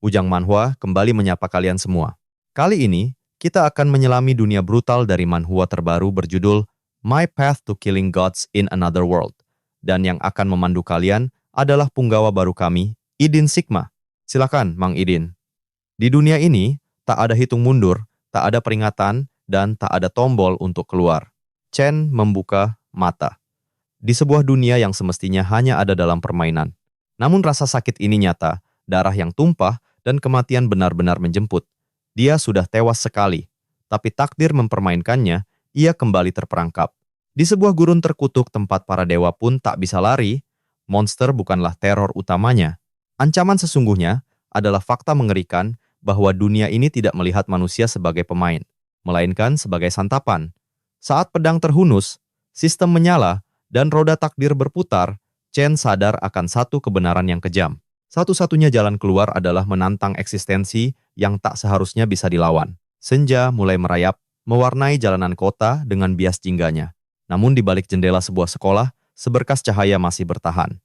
Ujang Manhwa kembali menyapa kalian semua. Kali ini, kita akan menyelami dunia brutal dari manhwa terbaru berjudul My Path to Killing Gods in Another World. Dan yang akan memandu kalian adalah punggawa baru kami, Idin Sigma. Silakan, Mang Idin. Di dunia ini, tak ada hitung mundur, tak ada peringatan, dan tak ada tombol untuk keluar. Chen membuka mata. Di sebuah dunia yang semestinya hanya ada dalam permainan. Namun rasa sakit ini nyata, darah yang tumpah, dan kematian benar-benar menjemput. Dia sudah tewas sekali, tapi takdir mempermainkannya, ia kembali terperangkap. Di sebuah gurun terkutuk tempat para dewa pun tak bisa lari, monster bukanlah teror utamanya. Ancaman sesungguhnya adalah fakta mengerikan bahwa dunia ini tidak melihat manusia sebagai pemain, melainkan sebagai santapan. Saat pedang terhunus, sistem menyala, dan roda takdir berputar, Chen sadar akan satu kebenaran yang kejam. Satu-satunya jalan keluar adalah menantang eksistensi yang tak seharusnya bisa dilawan. Senja mulai merayap, mewarnai jalanan kota dengan bias jingganya. Namun di balik jendela sebuah sekolah, seberkas cahaya masih bertahan.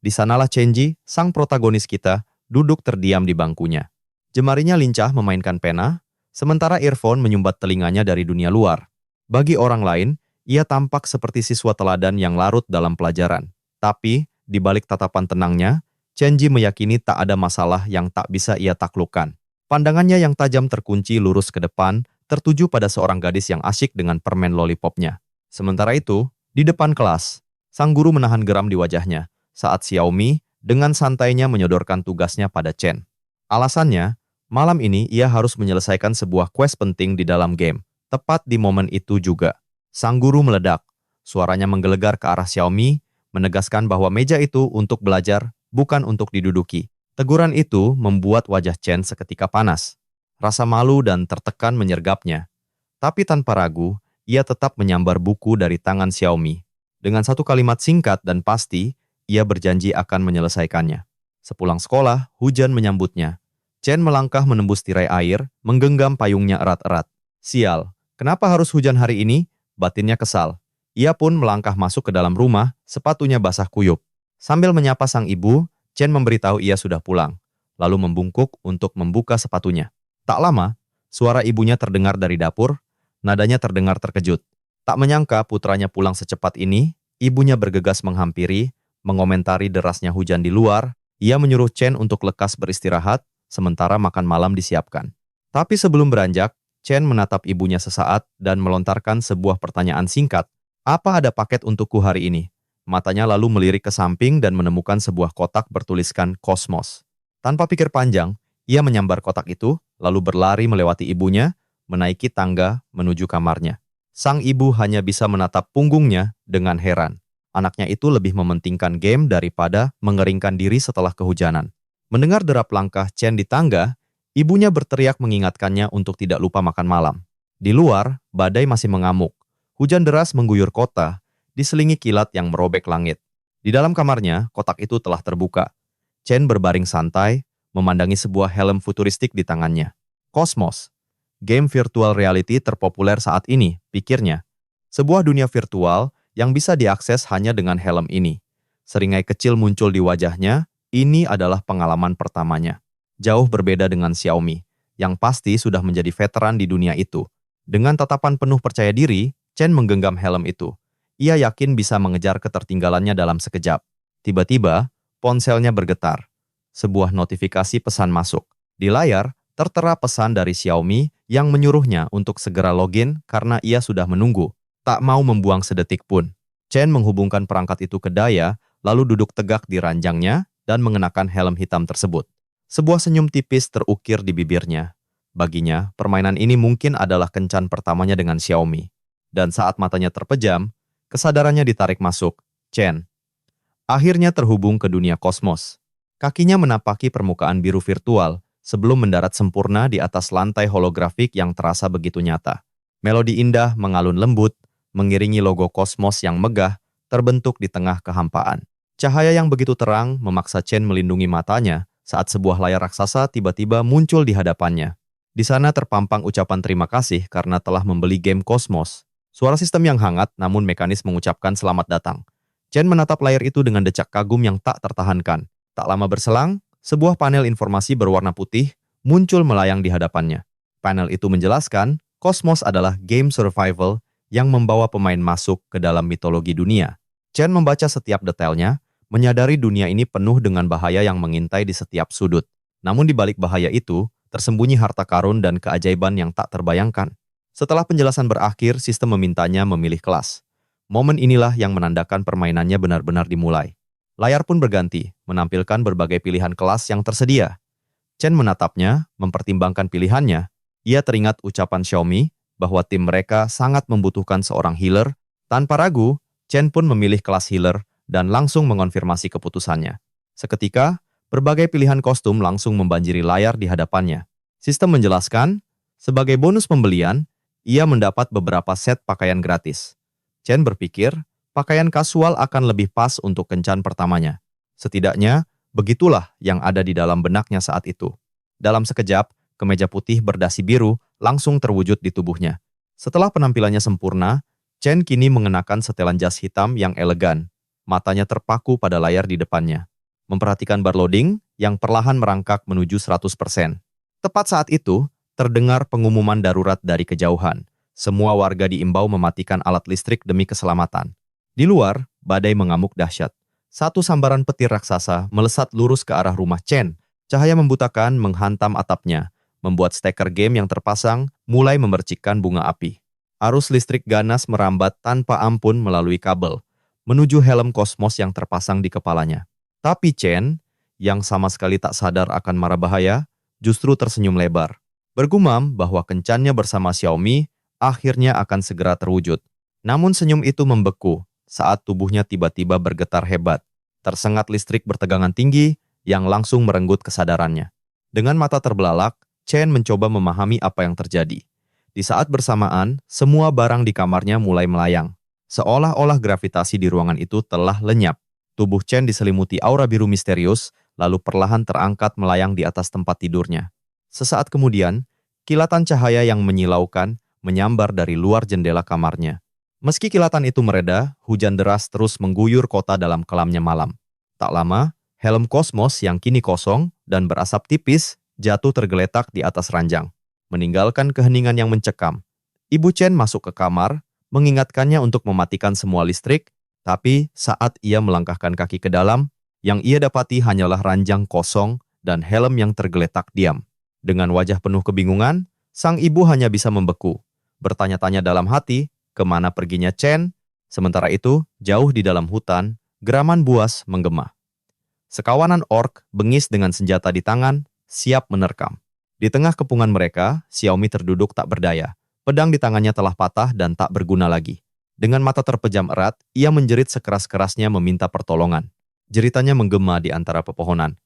Di sanalah Chenji, sang protagonis kita, duduk terdiam di bangkunya. Jemarinya lincah memainkan pena, sementara earphone menyumbat telinganya dari dunia luar. Bagi orang lain, ia tampak seperti siswa teladan yang larut dalam pelajaran. Tapi, di balik tatapan tenangnya, Chenji meyakini tak ada masalah yang tak bisa ia taklukkan. Pandangannya yang tajam terkunci lurus ke depan, tertuju pada seorang gadis yang asyik dengan permen lollipopnya. Sementara itu, di depan kelas, sang guru menahan geram di wajahnya saat Xiaomi dengan santainya menyodorkan tugasnya pada Chen. Alasannya, malam ini ia harus menyelesaikan sebuah quest penting di dalam game. Tepat di momen itu juga, sang guru meledak. Suaranya menggelegar ke arah Xiaomi, menegaskan bahwa meja itu untuk belajar, bukan untuk diduduki. Teguran itu membuat wajah Chen seketika panas. Rasa malu dan tertekan menyergapnya. Tapi tanpa ragu, ia tetap menyambar buku dari tangan Xiaomi. Dengan satu kalimat singkat dan pasti, ia berjanji akan menyelesaikannya. Sepulang sekolah, hujan menyambutnya. Chen melangkah menembus tirai air, menggenggam payungnya erat-erat. Sial, kenapa harus hujan hari ini? Batinnya kesal. Ia pun melangkah masuk ke dalam rumah, sepatunya basah kuyup. Sambil menyapa sang ibu, Chen memberitahu ia sudah pulang, lalu membungkuk untuk membuka sepatunya. Tak lama, suara ibunya terdengar dari dapur, nadanya terdengar terkejut. Tak menyangka putranya pulang secepat ini, ibunya bergegas menghampiri, mengomentari derasnya hujan di luar. Ia menyuruh Chen untuk lekas beristirahat, sementara makan malam disiapkan. Tapi sebelum beranjak, Chen menatap ibunya sesaat dan melontarkan sebuah pertanyaan singkat. Apa ada paket untukku hari ini? Matanya lalu melirik ke samping dan menemukan sebuah kotak bertuliskan Kosmos. Tanpa pikir panjang, ia menyambar kotak itu, lalu berlari melewati ibunya, menaiki tangga menuju kamarnya. Sang ibu hanya bisa menatap punggungnya dengan heran. Anaknya itu lebih mementingkan game daripada mengeringkan diri setelah kehujanan. Mendengar derap langkah Chen di tangga, ibunya berteriak mengingatkannya untuk tidak lupa makan malam. Di luar, badai masih mengamuk. Hujan deras mengguyur kota, diselingi kilat yang merobek langit. Di dalam kamarnya, kotak itu telah terbuka. Chen berbaring santai, memandangi sebuah helm futuristik di tangannya. Kosmos, game virtual reality terpopuler saat ini, pikirnya. Sebuah dunia virtual yang bisa diakses hanya dengan helm ini. Seringai kecil muncul di wajahnya, ini adalah pengalaman pertamanya. Jauh berbeda dengan Xiaomi, yang pasti sudah menjadi veteran di dunia itu. Dengan tatapan penuh percaya diri, Chen menggenggam helm itu. Ia yakin bisa mengejar ketertinggalannya dalam sekejap. Tiba-tiba, ponselnya bergetar. Sebuah notifikasi pesan masuk. Di layar, tertera pesan dari Xiaomi yang menyuruhnya untuk segera login karena ia sudah menunggu. Tak mau membuang sedetik pun. Chen menghubungkan perangkat itu ke daya, lalu duduk tegak di ranjangnya dan mengenakan helm hitam tersebut. Sebuah senyum tipis terukir di bibirnya. Baginya, permainan ini mungkin adalah kencan pertamanya dengan Xiaomi. Dan saat matanya terpejam, kesadarannya ditarik masuk. Chen akhirnya terhubung ke dunia kosmos. Kakinya menapaki permukaan biru virtual sebelum mendarat sempurna di atas lantai holografik yang terasa begitu nyata. Melodi indah mengalun lembut, mengiringi logo kosmos yang megah terbentuk di tengah kehampaan. Cahaya yang begitu terang memaksa Chen melindungi matanya saat sebuah layar raksasa tiba-tiba muncul di hadapannya. Di sana terpampang ucapan terima kasih karena telah membeli game Kosmos. Suara sistem yang hangat namun mekanis mengucapkan selamat datang. Chen menatap layar itu dengan decak kagum yang tak tertahankan. Tak lama berselang, sebuah panel informasi berwarna putih muncul melayang di hadapannya. Panel itu menjelaskan, Cosmos adalah game survival yang membawa pemain masuk ke dalam mitologi dunia. Chen membaca setiap detailnya, menyadari dunia ini penuh dengan bahaya yang mengintai di setiap sudut. Namun di balik bahaya itu, tersembunyi harta karun dan keajaiban yang tak terbayangkan. Setelah penjelasan berakhir, sistem memintanya memilih kelas. Momen inilah yang menandakan permainannya benar-benar dimulai. Layar pun berganti, menampilkan berbagai pilihan kelas yang tersedia. Chen menatapnya, mempertimbangkan pilihannya. Ia teringat ucapan Xiaomi bahwa tim mereka sangat membutuhkan seorang healer. Tanpa ragu, Chen pun memilih kelas healer dan langsung mengonfirmasi keputusannya. Seketika, berbagai pilihan kostum langsung membanjiri layar di hadapannya. Sistem menjelaskan, sebagai bonus pembelian, ia mendapat beberapa set pakaian gratis. Chen berpikir, pakaian kasual akan lebih pas untuk kencan pertamanya. Setidaknya, begitulah yang ada di dalam benaknya saat itu. Dalam sekejap, kemeja putih berdasi biru langsung terwujud di tubuhnya. Setelah penampilannya sempurna, Chen kini mengenakan setelan jas hitam yang elegan. Matanya terpaku pada layar di depannya, memperhatikan bar loading yang perlahan merangkak menuju 100%. Tepat saat itu, terdengar pengumuman darurat dari kejauhan. Semua warga diimbau mematikan alat listrik demi keselamatan. Di luar, badai mengamuk dahsyat. Satu sambaran petir raksasa melesat lurus ke arah rumah Chen. Cahaya membutakan menghantam atapnya, membuat steker game yang terpasang mulai memercikkan bunga api. Arus listrik ganas merambat tanpa ampun melalui kabel, menuju helm kosmos yang terpasang di kepalanya. Tapi Chen, yang sama sekali tak sadar akan mara bahaya, justru tersenyum lebar. Bergumam bahwa kencannya bersama Xiaomi akhirnya akan segera terwujud. Namun senyum itu membeku saat tubuhnya tiba-tiba bergetar hebat. Tersengat listrik bertegangan tinggi yang langsung merenggut kesadarannya. Dengan mata terbelalak, Chen mencoba memahami apa yang terjadi. Di saat bersamaan, semua barang di kamarnya mulai melayang. Seolah-olah gravitasi di ruangan itu telah lenyap. Tubuh Chen diselimuti aura biru misterius, lalu perlahan terangkat melayang di atas tempat tidurnya. Sesaat kemudian, kilatan cahaya yang menyilaukan menyambar dari luar jendela kamarnya. Meski kilatan itu mereda, hujan deras terus mengguyur kota dalam kelamnya malam. Tak lama, helm kosmos yang kini kosong dan berasap tipis jatuh tergeletak di atas ranjang, meninggalkan keheningan yang mencekam. Ibu Chen masuk ke kamar, mengingatkannya untuk mematikan semua listrik, tapi saat ia melangkahkan kaki ke dalam, yang ia dapati hanyalah ranjang kosong dan helm yang tergeletak diam. Dengan wajah penuh kebingungan, sang ibu hanya bisa membeku, bertanya-tanya dalam hati, kemana perginya Chen? Sementara itu, jauh di dalam hutan, geraman buas menggema. Sekawanan orc bengis dengan senjata di tangan, siap menerkam. Di tengah kepungan mereka, Xiaomi terduduk tak berdaya. Pedang di tangannya telah patah dan tak berguna lagi. Dengan mata terpejam erat, ia menjerit sekeras-kerasnya meminta pertolongan. Jeritannya menggema di antara pepohonan.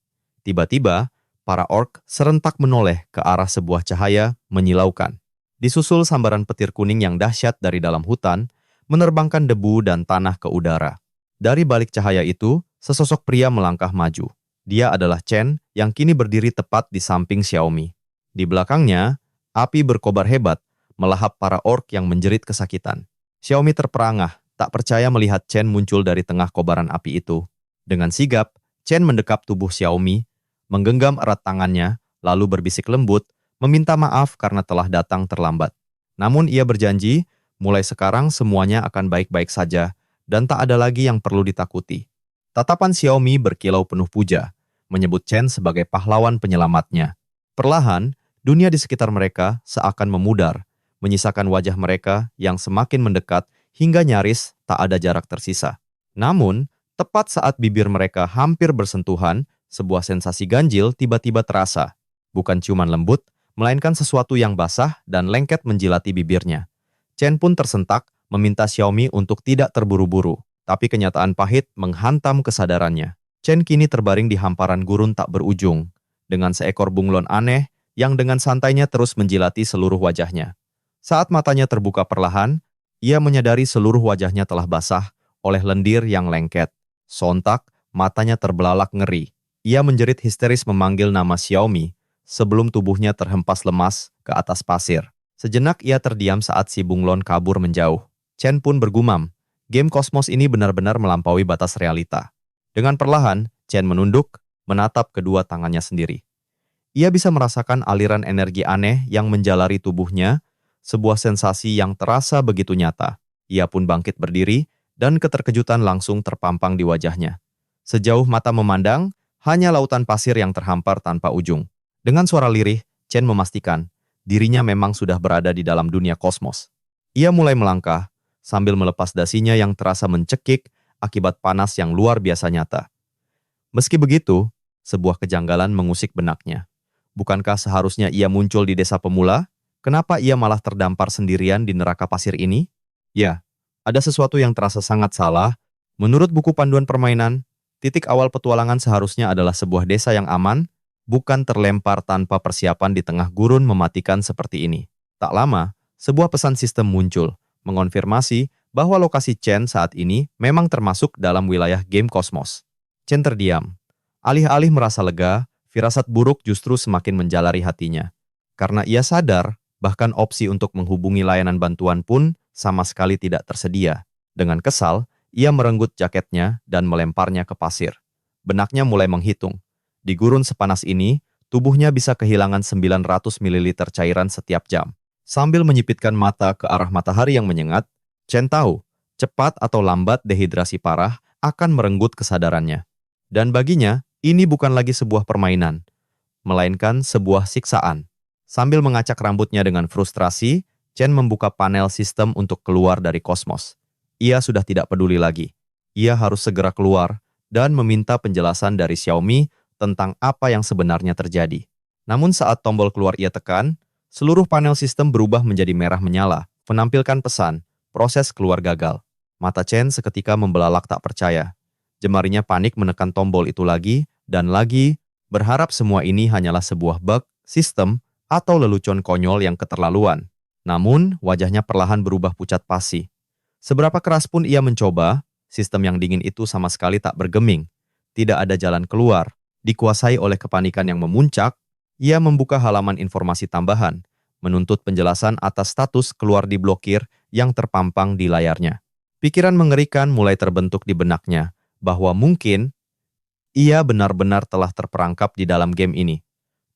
Tiba-tiba, para orc serentak menoleh ke arah sebuah cahaya menyilaukan. Disusul sambaran petir kuning yang dahsyat dari dalam hutan, menerbangkan debu dan tanah ke udara. Dari balik cahaya itu, sesosok pria melangkah maju. Dia adalah Chen yang kini berdiri tepat di samping Xiaomi. Di belakangnya, api berkobar hebat, melahap para orc yang menjerit kesakitan. Xiaomi terperangah, tak percaya melihat Chen muncul dari tengah kobaran api itu. Dengan sigap, Chen mendekap tubuh Xiaomi, menggenggam erat tangannya, lalu berbisik lembut, meminta maaf karena telah datang terlambat. Namun ia berjanji, mulai sekarang semuanya akan baik-baik saja, dan tak ada lagi yang perlu ditakuti. Tatapan Xiaomi berkilau penuh puja, menyebut Chen sebagai pahlawan penyelamatnya. Perlahan, dunia di sekitar mereka seakan memudar, menyisakan wajah mereka yang semakin mendekat hingga nyaris tak ada jarak tersisa. Namun, tepat saat bibir mereka hampir bersentuhan, sebuah sensasi ganjil tiba-tiba terasa. Bukan ciuman lembut, melainkan sesuatu yang basah dan lengket menjilati bibirnya. Chen pun tersentak, meminta Xiaomi untuk tidak terburu-buru, tapi kenyataan pahit menghantam kesadarannya. Chen kini terbaring di hamparan gurun tak berujung, dengan seekor bunglon aneh yang dengan santainya terus menjilati seluruh wajahnya. Saat matanya terbuka perlahan, ia menyadari seluruh wajahnya telah basah oleh lendir yang lengket. Sontak, matanya terbelalak ngeri. Ia menjerit histeris memanggil nama Xiaomi, sebelum tubuhnya terhempas lemas ke atas pasir. Sejenak ia terdiam saat si bunglon kabur menjauh. Chen pun bergumam, game kosmos ini benar-benar melampaui batas realita. Dengan perlahan, Chen menunduk, menatap kedua tangannya sendiri. Ia bisa merasakan aliran energi aneh yang menjalari tubuhnya, sebuah sensasi yang terasa begitu nyata. Ia pun bangkit berdiri, dan keterkejutan langsung terpampang di wajahnya. Sejauh mata memandang, hanya lautan pasir yang terhampar tanpa ujung. Dengan suara lirih, Chen memastikan dirinya memang sudah berada di dalam dunia kosmos. Ia mulai melangkah, sambil melepas dasinya yang terasa mencekik akibat panas yang luar biasa nyata. Meski begitu, sebuah kejanggalan mengusik benaknya. Bukankah seharusnya ia muncul di desa pemula? Kenapa ia malah terdampar sendirian di neraka pasir ini? Ya, ada sesuatu yang terasa sangat salah. Menurut buku panduan permainan, titik awal petualangan seharusnya adalah sebuah desa yang aman, bukan terlempar tanpa persiapan di tengah gurun mematikan seperti ini. Tak lama, sebuah pesan sistem muncul, mengonfirmasi bahwa lokasi Chen saat ini memang termasuk dalam wilayah game kosmos. Chen terdiam. Alih-alih merasa lega, firasat buruk justru semakin menjalari hatinya. Karena ia sadar, bahkan opsi untuk menghubungi layanan bantuan pun sama sekali tidak tersedia. Dengan kesal, ia merenggut jaketnya dan melemparnya ke pasir. Benaknya mulai menghitung. Di gurun sepanas ini, tubuhnya bisa kehilangan 900 ml cairan setiap jam. Sambil menyipitkan mata ke arah matahari yang menyengat, Chen tahu, cepat atau lambat dehidrasi parah akan merenggut kesadarannya. Dan baginya, ini bukan lagi sebuah permainan, melainkan sebuah siksaan. Sambil mengacak rambutnya dengan frustrasi, Chen membuka panel sistem untuk keluar dari kosmos. Ia sudah tidak peduli lagi. Ia harus segera keluar dan meminta penjelasan dari Xiaomi tentang apa yang sebenarnya terjadi. Namun saat tombol keluar ia tekan, seluruh panel sistem berubah menjadi merah menyala, menampilkan pesan, proses keluar gagal. Mata Chen seketika membelalak tak percaya. Jemarinya panik menekan tombol itu lagi, dan lagi, berharap semua ini hanyalah sebuah bug, sistem, atau lelucon konyol yang keterlaluan. Namun, wajahnya perlahan berubah pucat pasi. Seberapa keras pun ia mencoba, sistem yang dingin itu sama sekali tak bergeming. Tidak ada jalan keluar. Dikuasai oleh kepanikan yang memuncak, ia membuka halaman informasi tambahan, menuntut penjelasan atas status keluar diblokir yang terpampang di layarnya. Pikiran mengerikan mulai terbentuk di benaknya, bahwa mungkin ia benar-benar telah terperangkap di dalam game ini.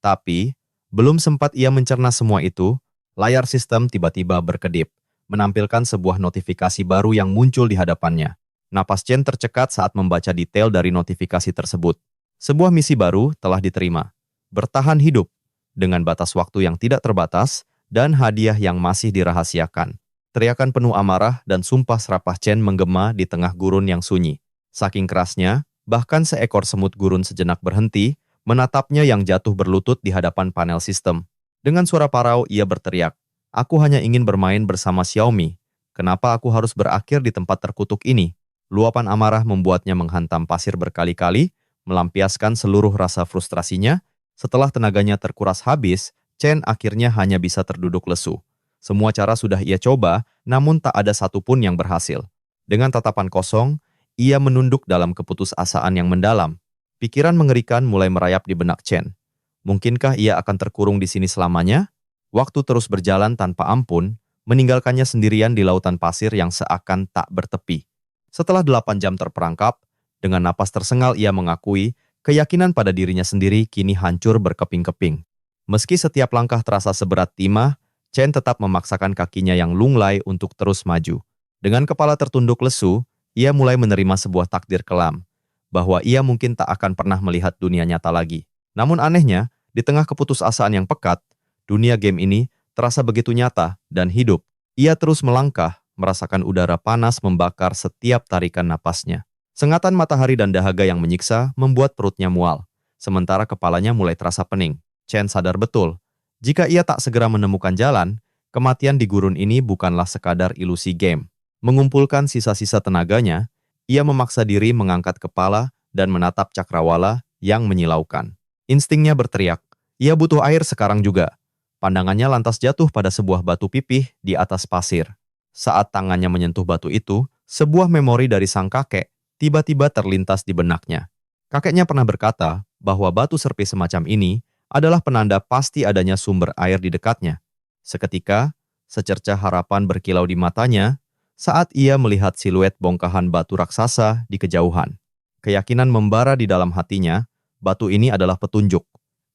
Tapi, belum sempat ia mencerna semua itu, layar sistem tiba-tiba berkedip, menampilkan sebuah notifikasi baru yang muncul di hadapannya. Napas Chen tercekat saat membaca detail dari notifikasi tersebut. Sebuah misi baru telah diterima. Bertahan hidup, dengan batas waktu yang tidak terbatas, dan hadiah yang masih dirahasiakan. Teriakan penuh amarah dan sumpah serapah Chen menggema di tengah gurun yang sunyi. Saking kerasnya, bahkan seekor semut gurun sejenak berhenti, menatapnya yang jatuh berlutut di hadapan panel sistem. Dengan suara parau ia berteriak, "Aku hanya ingin bermain bersama Xiaomi. Kenapa aku harus berakhir di tempat terkutuk ini?" Luapan amarah membuatnya menghantam pasir berkali-kali, melampiaskan seluruh rasa frustrasinya. Setelah tenaganya terkuras habis, Chen akhirnya hanya bisa terduduk lesu. Semua cara sudah ia coba, namun tak ada satupun yang berhasil. Dengan tatapan kosong, ia menunduk dalam keputusasaan yang mendalam. Pikiran mengerikan mulai merayap di benak Chen. Mungkinkah ia akan terkurung di sini selamanya? Waktu terus berjalan tanpa ampun, meninggalkannya sendirian di lautan pasir yang seakan tak bertepi. Setelah 8 jam terperangkap, dengan napas tersengal ia mengakui, keyakinan pada dirinya sendiri kini hancur berkeping-keping. Meski setiap langkah terasa seberat timah, Chen tetap memaksakan kakinya yang lunglai untuk terus maju. Dengan kepala tertunduk lesu, ia mulai menerima sebuah takdir kelam, bahwa ia mungkin tak akan pernah melihat dunia nyata lagi. Namun anehnya, di tengah keputusasaan yang pekat, dunia game ini terasa begitu nyata dan hidup. Ia terus melangkah, merasakan udara panas membakar setiap tarikan napasnya. Sengatan matahari dan dahaga yang menyiksa membuat perutnya mual, sementara kepalanya mulai terasa pening. Chen sadar betul, jika ia tak segera menemukan jalan, kematian di gurun ini bukanlah sekadar ilusi game. Mengumpulkan sisa-sisa tenaganya, ia memaksa diri mengangkat kepala dan menatap cakrawala yang menyilaukan. Instingnya berteriak, ia butuh air sekarang juga. Pandangannya lantas jatuh pada sebuah batu pipih di atas pasir. Saat tangannya menyentuh batu itu, sebuah memori dari sang kakek tiba-tiba terlintas di benaknya. Kakeknya pernah berkata bahwa batu serpi semacam ini adalah penanda pasti adanya sumber air di dekatnya. Seketika, secercah harapan berkilau di matanya saat ia melihat siluet bongkahan batu raksasa di kejauhan. Keyakinan membara di dalam hatinya batu ini adalah petunjuk.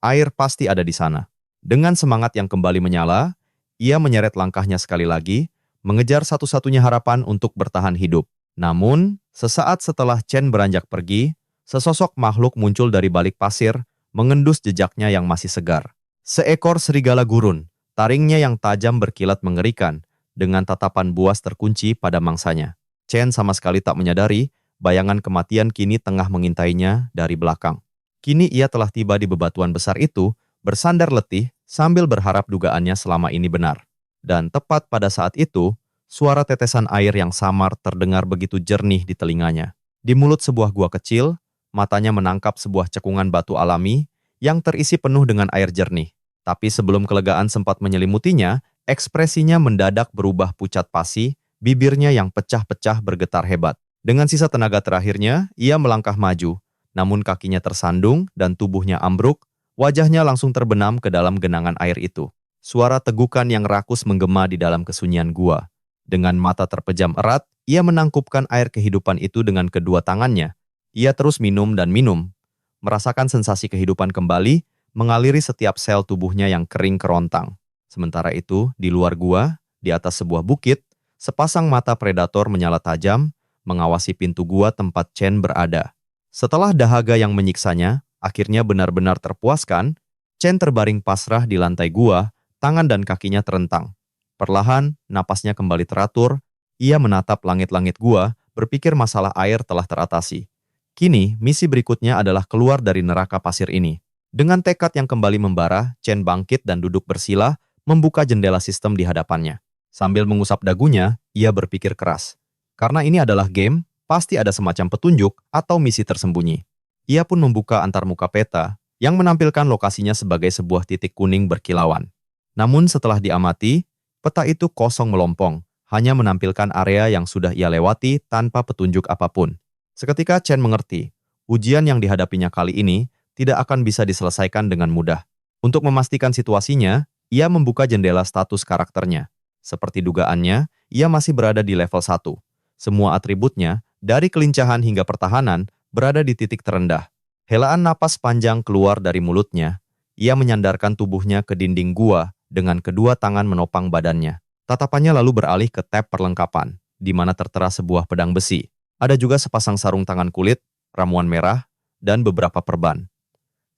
Air pasti ada di sana. Dengan semangat yang kembali menyala, ia menyeret langkahnya sekali lagi, mengejar satu-satunya harapan untuk bertahan hidup. Namun, sesaat setelah Chen beranjak pergi, sesosok makhluk muncul dari balik pasir, mengendus jejaknya yang masih segar. Seekor serigala gurun, taringnya yang tajam berkilat mengerikan, dengan tatapan buas terkunci pada mangsanya. Chen sama sekali tak menyadari, bayangan kematian kini tengah mengintainya dari belakang. Kini ia telah tiba di bebatuan besar itu, bersandar letih sambil berharap dugaannya selama ini benar. Dan tepat pada saat itu, suara tetesan air yang samar terdengar begitu jernih di telinganya. Di mulut sebuah gua kecil, matanya menangkap sebuah cekungan batu alami yang terisi penuh dengan air jernih. Tapi sebelum kelegaan sempat menyelimutinya, ekspresinya mendadak berubah pucat pasi, bibirnya yang pecah-pecah bergetar hebat. Dengan sisa tenaga terakhirnya, ia melangkah maju, namun kakinya tersandung dan tubuhnya ambruk, wajahnya langsung terbenam ke dalam genangan air itu. Suara tegukan yang rakus menggema di dalam kesunyian gua. Dengan mata terpejam erat, ia menangkupkan air kehidupan itu dengan kedua tangannya. Ia terus minum dan minum, merasakan sensasi kehidupan kembali, mengaliri setiap sel tubuhnya yang kering kerontang. Sementara itu, di luar gua, di atas sebuah bukit, sepasang mata predator menyala tajam, mengawasi pintu gua tempat Chen berada. Setelah dahaga yang menyiksanya, akhirnya benar-benar terpuaskan, Chen terbaring pasrah di lantai gua, tangan dan kakinya terentang. Perlahan, napasnya kembali teratur, ia menatap langit-langit gua, berpikir masalah air telah teratasi. Kini, misi berikutnya adalah keluar dari neraka pasir ini. Dengan tekad yang kembali membara, Chen bangkit dan duduk bersila, membuka jendela sistem di hadapannya. Sambil mengusap dagunya, ia berpikir keras. Karena ini adalah game, pasti ada semacam petunjuk atau misi tersembunyi. Ia pun membuka antarmuka peta, yang menampilkan lokasinya sebagai sebuah titik kuning berkilauan. Namun setelah diamati, peta itu kosong melompong, hanya menampilkan area yang sudah ia lewati tanpa petunjuk apapun. Seketika Chen mengerti, ujian yang dihadapinya kali ini tidak akan bisa diselesaikan dengan mudah. Untuk memastikan situasinya, ia membuka jendela status karakternya. Seperti dugaannya, ia masih berada di level 1. Semua atributnya, dari kelincahan hingga pertahanan, berada di titik terendah. Helaan napas panjang keluar dari mulutnya. Ia menyandarkan tubuhnya ke dinding gua dengan kedua tangan menopang badannya. Tatapannya lalu beralih ke tab perlengkapan, di mana tertera sebuah pedang besi. Ada juga sepasang sarung tangan kulit, ramuan merah, dan beberapa perban.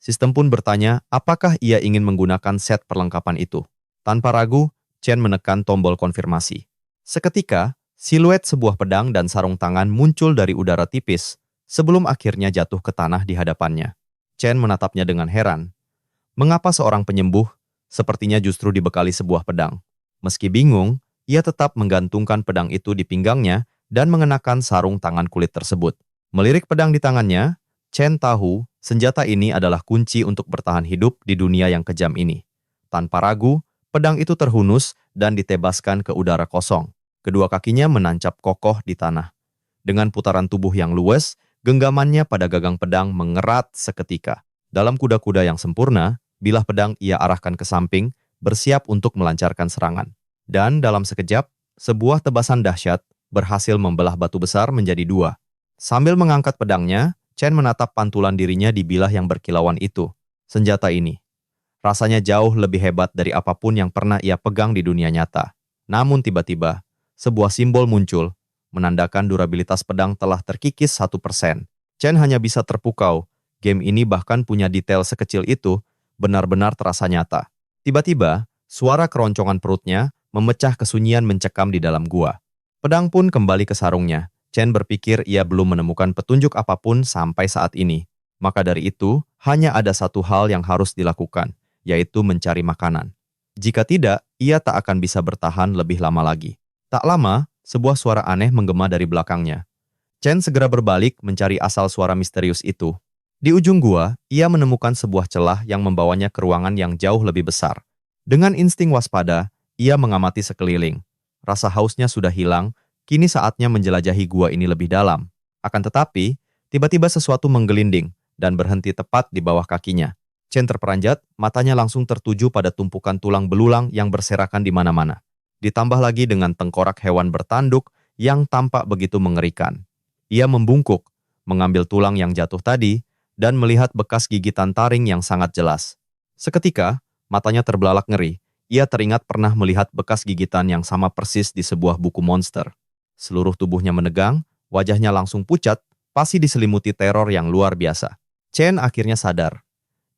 Sistem pun bertanya apakah ia ingin menggunakan set perlengkapan itu. Tanpa ragu, Chen menekan tombol konfirmasi. Seketika, siluet sebuah pedang dan sarung tangan muncul dari udara tipis, sebelum akhirnya jatuh ke tanah di hadapannya. Chen menatapnya dengan heran. Mengapa seorang penyembuh sepertinya justru dibekali sebuah pedang? Meski bingung, ia tetap menggantungkan pedang itu di pinggangnya dan mengenakan sarung tangan kulit tersebut. Melirik pedang di tangannya, Chen tahu senjata ini adalah kunci untuk bertahan hidup di dunia yang kejam ini. Tanpa ragu, pedang itu terhunus dan ditebaskan ke udara kosong. Kedua kakinya menancap kokoh di tanah. Dengan putaran tubuh yang luwes, genggamannya pada gagang pedang mengerat seketika. Dalam kuda-kuda yang sempurna, bilah pedang ia arahkan ke samping, bersiap untuk melancarkan serangan. Dan dalam sekejap, sebuah tebasan dahsyat berhasil membelah batu besar menjadi dua. Sambil mengangkat pedangnya, Chen menatap pantulan dirinya di bilah yang berkilauan itu. Senjata ini rasanya jauh lebih hebat dari apapun yang pernah ia pegang di dunia nyata. Namun tiba-tiba, sebuah simbol muncul, menandakan durabilitas pedang telah terkikis 1%. Chen hanya bisa terpukau. Game ini bahkan punya detail sekecil itu, benar-benar terasa nyata. Tiba-tiba, suara keroncongan perutnya memecah kesunyian mencekam di dalam gua. Pedang pun kembali ke sarungnya. Chen berpikir ia belum menemukan petunjuk apapun sampai saat ini. Maka dari itu, hanya ada satu hal yang harus dilakukan, yaitu mencari makanan. Jika tidak, ia tak akan bisa bertahan lebih lama lagi. Tak lama, sebuah suara aneh menggema dari belakangnya. Chen segera berbalik mencari asal suara misterius itu. Di ujung gua, ia menemukan sebuah celah yang membawanya ke ruangan yang jauh lebih besar. Dengan insting waspada, ia mengamati sekeliling. Rasa hausnya sudah hilang. Kini saatnya menjelajahi gua ini lebih dalam. Akan tetapi, tiba-tiba sesuatu menggelinding dan berhenti tepat di bawah kakinya. Chen terperanjat, matanya langsung tertuju pada tumpukan tulang belulang yang berserakan di mana-mana. Ditambah lagi dengan tengkorak hewan bertanduk yang tampak begitu mengerikan. Ia membungkuk, mengambil tulang yang jatuh tadi, dan melihat bekas gigitan taring yang sangat jelas. Seketika, matanya terbelalak ngeri. Ia teringat pernah melihat bekas gigitan yang sama persis di sebuah buku monster. Seluruh tubuhnya menegang, wajahnya langsung pucat, pasti diselimuti teror yang luar biasa. Chen akhirnya sadar.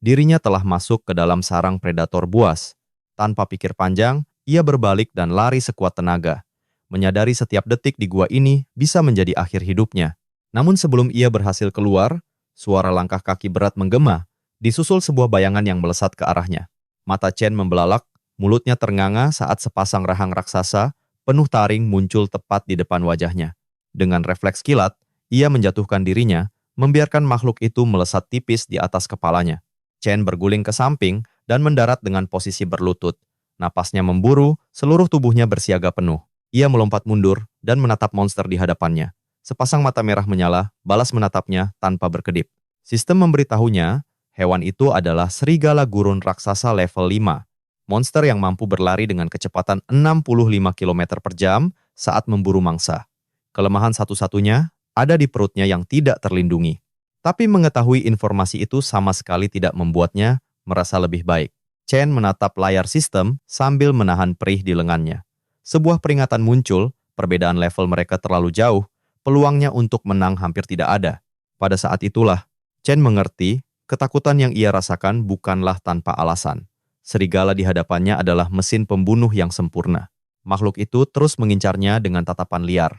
Dirinya telah masuk ke dalam sarang predator buas. Tanpa pikir panjang, ia berbalik dan lari sekuat tenaga. Menyadari setiap detik di gua ini bisa menjadi akhir hidupnya. Namun sebelum ia berhasil keluar, suara langkah kaki berat menggema, disusul sebuah bayangan yang melesat ke arahnya. Mata Chen membelalak, mulutnya ternganga saat sepasang rahang raksasa penuh taring muncul tepat di depan wajahnya. Dengan refleks kilat, ia menjatuhkan dirinya, membiarkan makhluk itu melesat tipis di atas kepalanya. Chen berguling ke samping dan mendarat dengan posisi berlutut. Napasnya memburu, seluruh tubuhnya bersiaga penuh. Ia melompat mundur dan menatap monster di hadapannya. Sepasang mata merah menyala, balas menatapnya tanpa berkedip. Sistem memberitahunya, hewan itu adalah serigala gurun raksasa level 5. Monster yang mampu berlari dengan kecepatan 65 km per jam saat memburu mangsa. Kelemahan satu-satunya ada di perutnya yang tidak terlindungi. Tapi mengetahui informasi itu sama sekali tidak membuatnya merasa lebih baik. Chen menatap layar sistem sambil menahan perih di lengannya. Sebuah peringatan muncul, perbedaan level mereka terlalu jauh, peluangnya untuk menang hampir tidak ada. Pada saat itulah, Chen mengerti ketakutan yang ia rasakan bukanlah tanpa alasan. Serigala di hadapannya adalah mesin pembunuh yang sempurna. Makhluk itu terus mengincarnya dengan tatapan liar.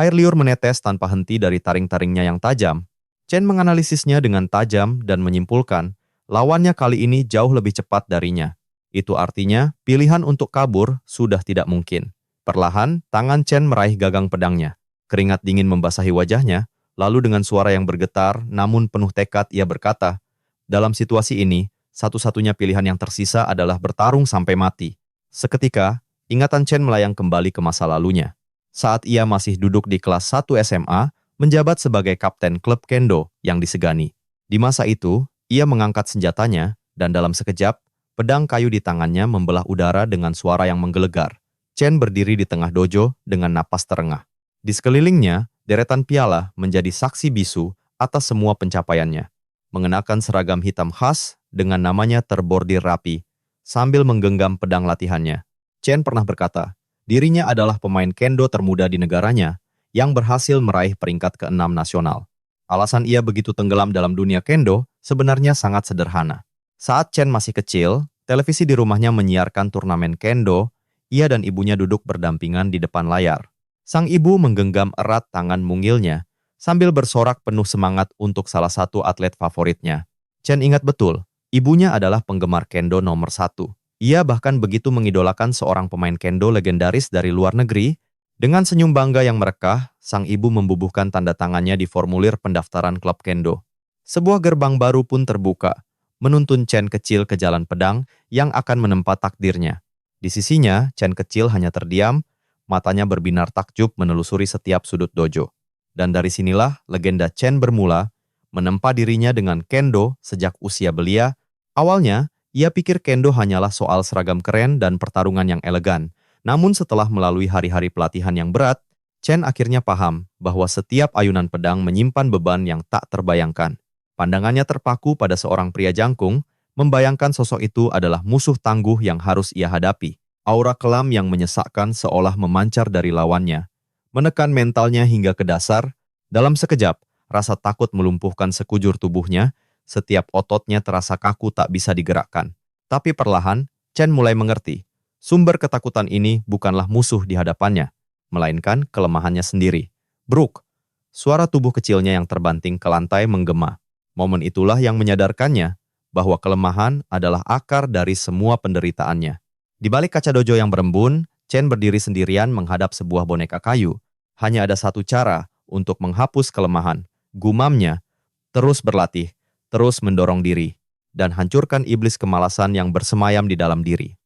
Air liur menetes tanpa henti dari taring-taringnya yang tajam. Chen menganalisisnya dengan tajam dan menyimpulkan, lawannya kali ini jauh lebih cepat darinya. Itu artinya, pilihan untuk kabur sudah tidak mungkin. Perlahan, tangan Chen meraih gagang pedangnya. Keringat dingin membasahi wajahnya, lalu dengan suara yang bergetar namun penuh tekad ia berkata, dalam situasi ini, satu-satunya pilihan yang tersisa adalah bertarung sampai mati. Seketika, ingatan Chen melayang kembali ke masa lalunya. Saat ia masih duduk di kelas 1 SMA, menjabat sebagai kapten klub kendo yang disegani. Di masa itu, ia mengangkat senjatanya, dan dalam sekejap, pedang kayu di tangannya membelah udara dengan suara yang menggelegar. Chen berdiri di tengah dojo dengan napas terengah. Di sekelilingnya, deretan piala menjadi saksi bisu atas semua pencapaiannya. Mengenakan seragam hitam khas dengan namanya terbordir rapi, sambil menggenggam pedang latihannya. Chen pernah berkata, dirinya adalah pemain kendo termuda di negaranya, yang berhasil meraih peringkat ke-6 nasional. Alasan ia begitu tenggelam dalam dunia kendo sebenarnya sangat sederhana. Saat Chen masih kecil, televisi di rumahnya menyiarkan turnamen kendo, ia dan ibunya duduk berdampingan di depan layar. Sang ibu menggenggam erat tangan mungilnya, sambil bersorak penuh semangat untuk salah satu atlet favoritnya. Chen ingat betul, ibunya adalah penggemar kendo nomor 1. Ia bahkan begitu mengidolakan seorang pemain kendo legendaris dari luar negeri. Dengan senyum bangga yang merekah, sang ibu membubuhkan tanda tangannya di formulir pendaftaran klub kendo. Sebuah gerbang baru pun terbuka, menuntun Chen kecil ke jalan pedang yang akan menempa takdirnya. Di sisinya, Chen kecil hanya terdiam, matanya berbinar takjub menelusuri setiap sudut dojo. Dan dari sinilah legenda Chen bermula, menempa dirinya dengan kendo sejak usia belia. Awalnya, ia pikir kendo hanyalah soal seragam keren dan pertarungan yang elegan. Namun setelah melalui hari-hari pelatihan yang berat, Chen akhirnya paham bahwa setiap ayunan pedang menyimpan beban yang tak terbayangkan. Pandangannya terpaku pada seorang pria jangkung, membayangkan sosok itu adalah musuh tangguh yang harus ia hadapi. Aura kelam yang menyesakkan seolah memancar dari lawannya, menekan mentalnya hingga ke dasar. Dalam sekejap, rasa takut melumpuhkan sekujur tubuhnya, setiap ototnya terasa kaku tak bisa digerakkan. Tapi perlahan, Chen mulai mengerti. Sumber ketakutan ini bukanlah musuh di hadapannya, melainkan kelemahannya sendiri. Bruk, suara tubuh kecilnya yang terbanting ke lantai menggema. Momen itulah yang menyadarkannya bahwa kelemahan adalah akar dari semua penderitaannya. Di balik kaca dojo yang berembun, Chen berdiri sendirian menghadap sebuah boneka kayu. Hanya ada satu cara untuk menghapus kelemahan, gumamnya, terus berlatih, terus mendorong diri, dan hancurkan iblis kemalasan yang bersemayam di dalam diri.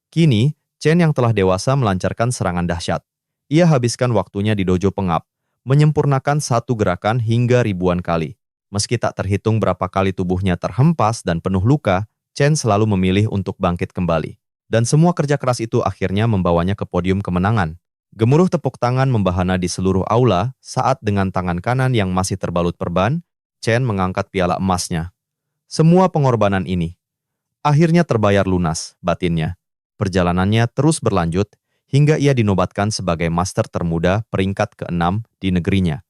Kini, Chen yang telah dewasa melancarkan serangan dahsyat. Ia habiskan waktunya di dojo pengap, menyempurnakan satu gerakan hingga ribuan kali. Meski tak terhitung berapa kali tubuhnya terhempas dan penuh luka, Chen selalu memilih untuk bangkit kembali. Dan semua kerja keras itu akhirnya membawanya ke podium kemenangan. Gemuruh tepuk tangan membahana di seluruh aula saat dengan tangan kanan yang masih terbalut perban, Chen mengangkat piala emasnya. Semua pengorbanan ini akhirnya terbayar lunas, batinnya. Perjalanannya terus berlanjut hingga ia dinobatkan sebagai master termuda peringkat ke-6 di negerinya.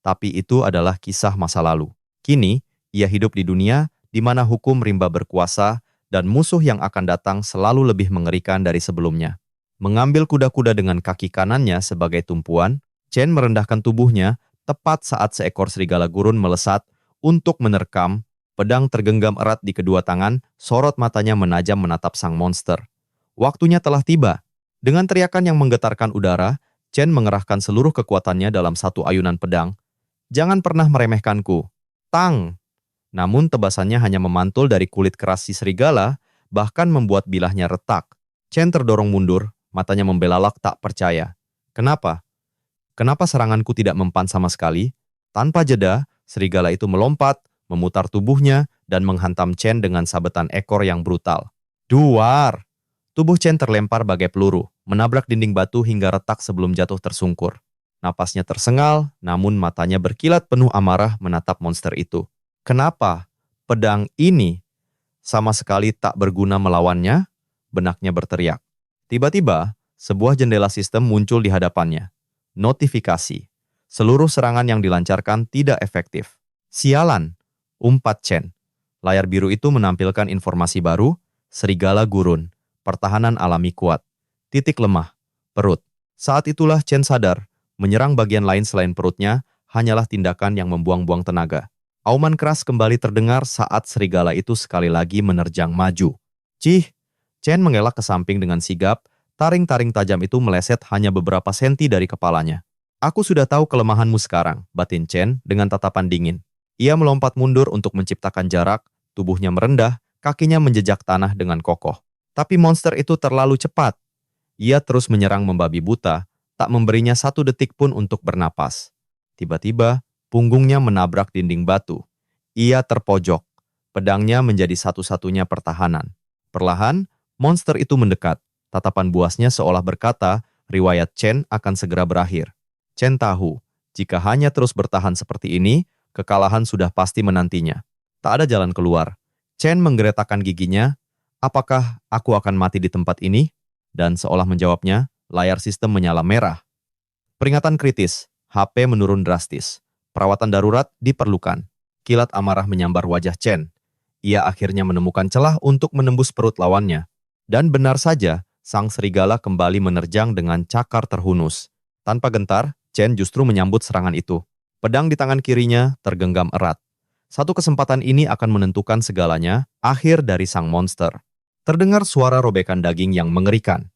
Tapi itu adalah kisah masa lalu. Kini, ia hidup di dunia di mana hukum rimba berkuasa dan musuh yang akan datang selalu lebih mengerikan dari sebelumnya. Mengambil kuda-kuda dengan kaki kanannya sebagai tumpuan, Chen merendahkan tubuhnya tepat saat seekor serigala gurun melesat untuk menerkam. Pedang tergenggam erat di kedua tangan, sorot matanya menajam menatap sang monster. Waktunya telah tiba. Dengan teriakan yang menggetarkan udara, Chen mengerahkan seluruh kekuatannya dalam satu ayunan pedang. Jangan pernah meremehkanku. Tang! Namun tebasannya hanya memantul dari kulit keras si serigala, bahkan membuat bilahnya retak. Chen terdorong mundur, matanya membelalak tak percaya. Kenapa? Kenapa seranganku tidak mempan sama sekali? Tanpa jeda, serigala itu melompat, memutar tubuhnya, dan menghantam Chen dengan sabetan ekor yang brutal. Duar! Tubuh Chen terlempar bagai peluru, menabrak dinding batu hingga retak sebelum jatuh tersungkur. Napasnya tersengal, namun matanya berkilat penuh amarah menatap monster itu. Kenapa? Pedang ini sama sekali tak berguna melawannya? Benaknya berteriak. Tiba-tiba, sebuah jendela sistem muncul di hadapannya. Notifikasi. Seluruh serangan yang dilancarkan tidak efektif. Sialan! Umpat Chen. Layar biru itu menampilkan informasi baru, serigala gurun, pertahanan alami kuat, titik lemah, perut. Saat itulah Chen sadar, menyerang bagian lain selain perutnya hanyalah tindakan yang membuang-buang tenaga. Auman keras kembali terdengar saat serigala itu sekali lagi menerjang maju. Cih! Chen mengelak ke samping dengan sigap, taring-taring tajam itu meleset hanya beberapa senti dari kepalanya. Aku sudah tahu kelemahanmu sekarang, batin Chen dengan tatapan dingin. Ia melompat mundur untuk menciptakan jarak, tubuhnya merendah, kakinya menjejak tanah dengan kokoh. Tapi monster itu terlalu cepat. Ia terus menyerang membabi buta, tak memberinya satu detik pun untuk bernapas. Tiba-tiba, punggungnya menabrak dinding batu. Ia terpojok. Pedangnya menjadi satu-satunya pertahanan. Perlahan, monster itu mendekat. Tatapan buasnya seolah berkata, riwayat Chen akan segera berakhir. Chen tahu, jika hanya terus bertahan seperti ini, kekalahan sudah pasti menantinya. Tak ada jalan keluar. Chen menggeretakkan giginya. Apakah aku akan mati di tempat ini? Dan seolah menjawabnya, layar sistem menyala merah. Peringatan kritis. HP menurun drastis. Perawatan darurat diperlukan. Kilat amarah menyambar wajah Chen. Ia akhirnya menemukan celah untuk menembus perut lawannya. Dan benar saja, sang serigala kembali menerjang dengan cakar terhunus. Tanpa gentar, Chen justru menyambut serangan itu. Pedang di tangan kirinya tergenggam erat. Satu kesempatan ini akan menentukan segalanya, akhir dari sang monster. Terdengar suara robekan daging yang mengerikan.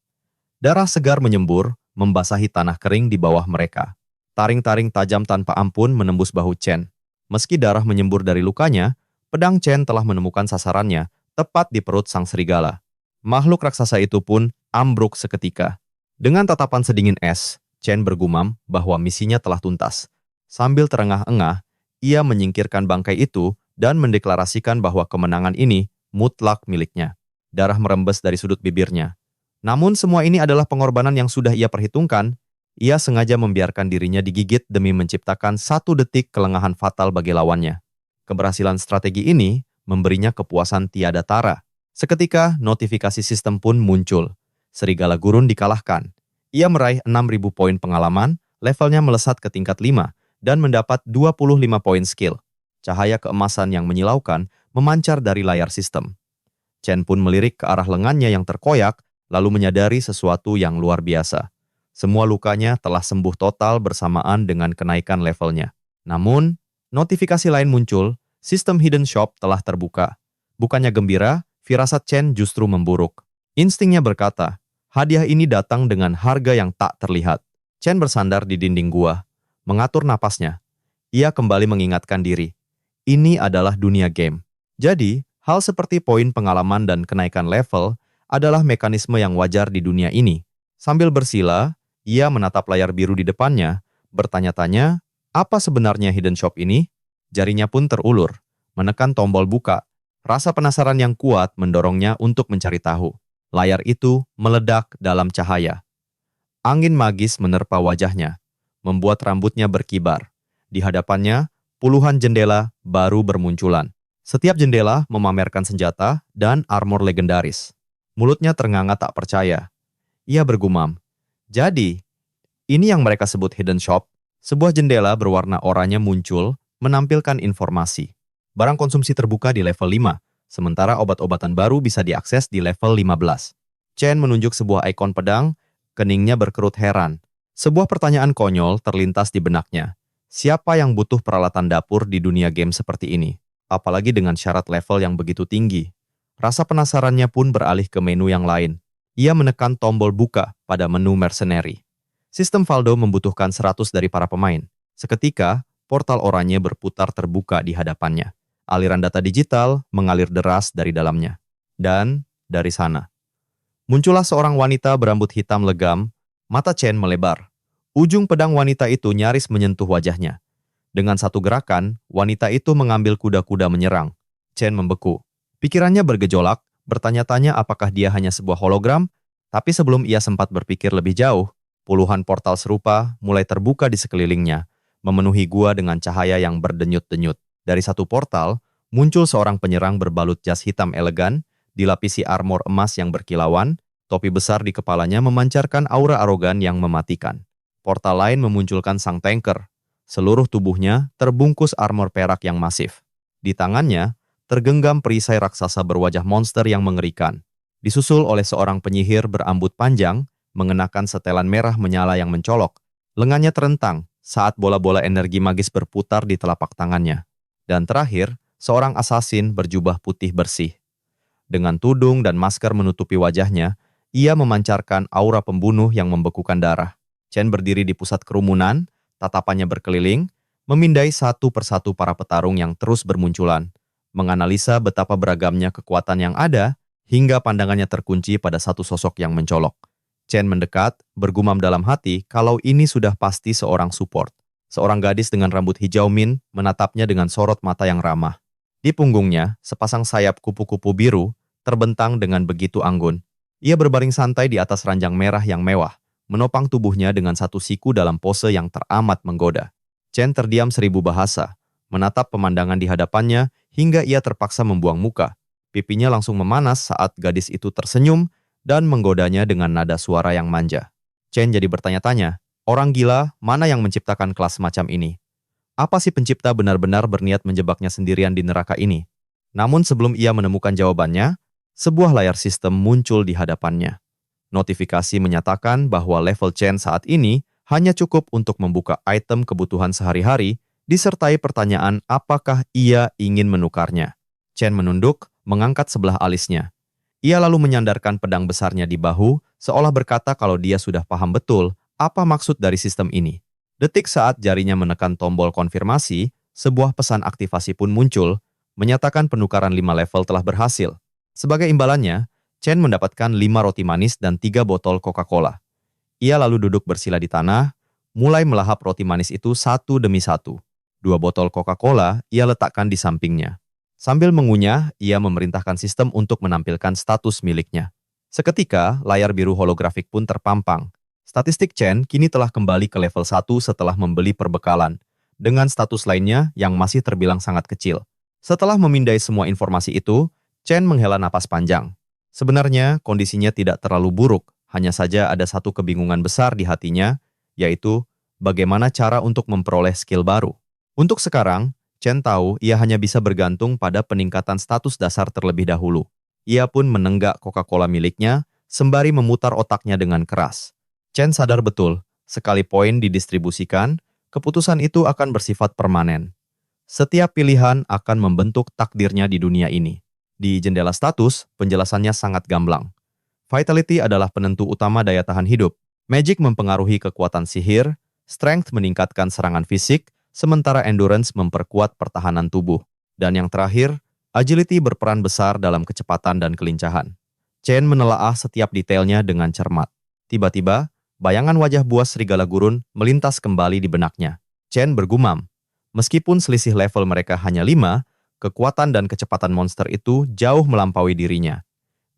Darah segar menyembur, membasahi tanah kering di bawah mereka. Taring-taring tajam tanpa ampun menembus bahu Chen. Meski darah menyembur dari lukanya, pedang Chen telah menemukan sasarannya, tepat di perut sang serigala. Makhluk raksasa itu pun ambruk seketika. Dengan tatapan sedingin es, Chen bergumam bahwa misinya telah tuntas. Sambil terengah-engah, ia menyingkirkan bangkai itu dan mendeklarasikan bahwa kemenangan ini mutlak miliknya. Darah merembes dari sudut bibirnya. Namun semua ini adalah pengorbanan yang sudah ia perhitungkan. Ia sengaja membiarkan dirinya digigit demi menciptakan satu detik kelengahan fatal bagi lawannya. Keberhasilan strategi ini memberinya kepuasan tiada tara. Seketika, notifikasi sistem pun muncul. Serigala gurun dikalahkan. Ia meraih 6.000 poin pengalaman, levelnya melesat ke tingkat 5, dan mendapat 25 poin skill. Cahaya keemasan yang menyilaukan memancar dari layar sistem. Chen pun melirik ke arah lengannya yang terkoyak, lalu menyadari sesuatu yang luar biasa. Semua lukanya telah sembuh total bersamaan dengan kenaikan levelnya. Namun, notifikasi lain muncul, sistem hidden shop telah terbuka. Bukannya gembira, firasat Chen justru memburuk. Instingnya berkata, hadiah ini datang dengan harga yang tak terlihat. Chen bersandar di dinding gua, mengatur napasnya. Ia kembali mengingatkan diri. Ini adalah dunia game. Jadi, hal seperti poin pengalaman dan kenaikan level adalah mekanisme yang wajar di dunia ini. Sambil bersila, ia menatap layar biru di depannya, bertanya-tanya, apa sebenarnya hidden shop ini? Jarinya pun terulur, menekan tombol buka. Rasa penasaran yang kuat mendorongnya untuk mencari tahu. Layar itu meledak dalam cahaya. Angin magis menerpa wajahnya, membuat rambutnya berkibar. Di hadapannya, puluhan jendela baru bermunculan. Setiap jendela memamerkan senjata dan armor legendaris. Mulutnya ternganga tak percaya. Ia bergumam, "Jadi, ini yang mereka sebut hidden shop?" Sebuah jendela berwarna oranye muncul, menampilkan informasi. Barang konsumsi terbuka di level 5, sementara obat-obatan baru bisa diakses di level 15. Chen menunjuk sebuah ikon pedang, keningnya berkerut heran. Sebuah pertanyaan konyol terlintas di benaknya. Siapa yang butuh peralatan dapur di dunia game seperti ini? Apalagi dengan syarat level yang begitu tinggi. Rasa penasarannya pun beralih ke menu yang lain. Ia menekan tombol buka pada menu mercenary. Sistem Valdo membutuhkan 100 dari para pemain. Seketika, portal oranye berputar terbuka di hadapannya. Aliran data digital mengalir deras dari dalamnya. Dan dari sana, muncullah seorang wanita berambut hitam legam, mata Chen melebar. Ujung pedang wanita itu nyaris menyentuh wajahnya. Dengan satu gerakan, wanita itu mengambil kuda-kuda menyerang. Chen membeku. Pikirannya bergejolak, bertanya-tanya apakah dia hanya sebuah hologram, tapi sebelum ia sempat berpikir lebih jauh, puluhan portal serupa mulai terbuka di sekelilingnya, memenuhi gua dengan cahaya yang berdenyut-denyut. Dari satu portal, muncul seorang penyerang berbalut jas hitam elegan, dilapisi armor emas yang berkilauan, topi besar di kepalanya memancarkan aura arogan yang mematikan. Portal lain memunculkan sang tanker. Seluruh tubuhnya terbungkus armor perak yang masif. Di tangannya, tergenggam perisai raksasa berwajah monster yang mengerikan. Disusul oleh seorang penyihir berambut panjang, mengenakan setelan merah menyala yang mencolok. Lengannya terentang saat bola-bola energi magis berputar di telapak tangannya. Dan terakhir, seorang asasin berjubah putih bersih. Dengan tudung dan masker menutupi wajahnya, ia memancarkan aura pembunuh yang membekukan darah. Chen berdiri di pusat kerumunan, tatapannya berkeliling, memindai satu persatu para petarung yang terus bermunculan, menganalisa betapa beragamnya kekuatan yang ada, hingga pandangannya terkunci pada satu sosok yang mencolok. Chen mendekat, bergumam dalam hati kalau ini sudah pasti seorang support. Seorang gadis dengan rambut hijau min menatapnya dengan sorot mata yang ramah. Di punggungnya, sepasang sayap kupu-kupu biru terbentang dengan begitu anggun. Ia berbaring santai di atas ranjang merah yang mewah, menopang tubuhnya dengan satu siku dalam pose yang teramat menggoda. Chen terdiam 1000 bahasa, menatap pemandangan di hadapannya hingga ia terpaksa membuang muka. Pipinya langsung memanas saat gadis itu tersenyum dan menggodanya dengan nada suara yang manja. Chen jadi bertanya-tanya, orang gila mana yang menciptakan kelas semacam ini? Apa si pencipta benar-benar berniat menjebaknya sendirian di neraka ini? Namun sebelum ia menemukan jawabannya, sebuah layar sistem muncul di hadapannya. Notifikasi menyatakan bahwa level Chen saat ini hanya cukup untuk membuka item kebutuhan sehari-hari, disertai pertanyaan apakah ia ingin menukarnya. Chen menunduk, mengangkat sebelah alisnya. Ia lalu menyandarkan pedang besarnya di bahu, seolah berkata kalau dia sudah paham betul apa maksud dari sistem ini. Detik saat jarinya menekan tombol konfirmasi, sebuah pesan aktivasi pun muncul, menyatakan penukaran 5 level telah berhasil. Sebagai imbalannya, Chen mendapatkan 5 roti manis dan 3 botol Coca-Cola. Ia lalu duduk bersila di tanah, mulai melahap roti manis itu satu demi satu. 2 botol Coca-Cola ia letakkan di sampingnya. Sambil mengunyah, ia memerintahkan sistem untuk menampilkan status miliknya. Seketika, layar biru holografik pun terpampang. Statistik Chen kini telah kembali ke level 1 setelah membeli perbekalan, dengan status lainnya yang masih terbilang sangat kecil. Setelah memindai semua informasi itu, Chen menghela napas panjang. Sebenarnya, kondisinya tidak terlalu buruk, hanya saja ada satu kebingungan besar di hatinya, yaitu bagaimana cara untuk memperoleh skill baru. Untuk sekarang, Chen tahu ia hanya bisa bergantung pada peningkatan status dasar terlebih dahulu. Ia pun menenggak Coca-Cola miliknya, sembari memutar otaknya dengan keras. Chen sadar betul, sekali poin didistribusikan, keputusan itu akan bersifat permanen. Setiap pilihan akan membentuk takdirnya di dunia ini. Di jendela status, penjelasannya sangat gamblang. Vitality adalah penentu utama daya tahan hidup. Magic mempengaruhi kekuatan sihir, strength meningkatkan serangan fisik, sementara endurance memperkuat pertahanan tubuh. Dan yang terakhir, agility berperan besar dalam kecepatan dan kelincahan. Chen menelaah setiap detailnya dengan cermat. Tiba-tiba, bayangan wajah buas serigala gurun melintas kembali di benaknya. Chen bergumam, meskipun selisih level mereka hanya 5, kekuatan dan kecepatan monster itu jauh melampaui dirinya.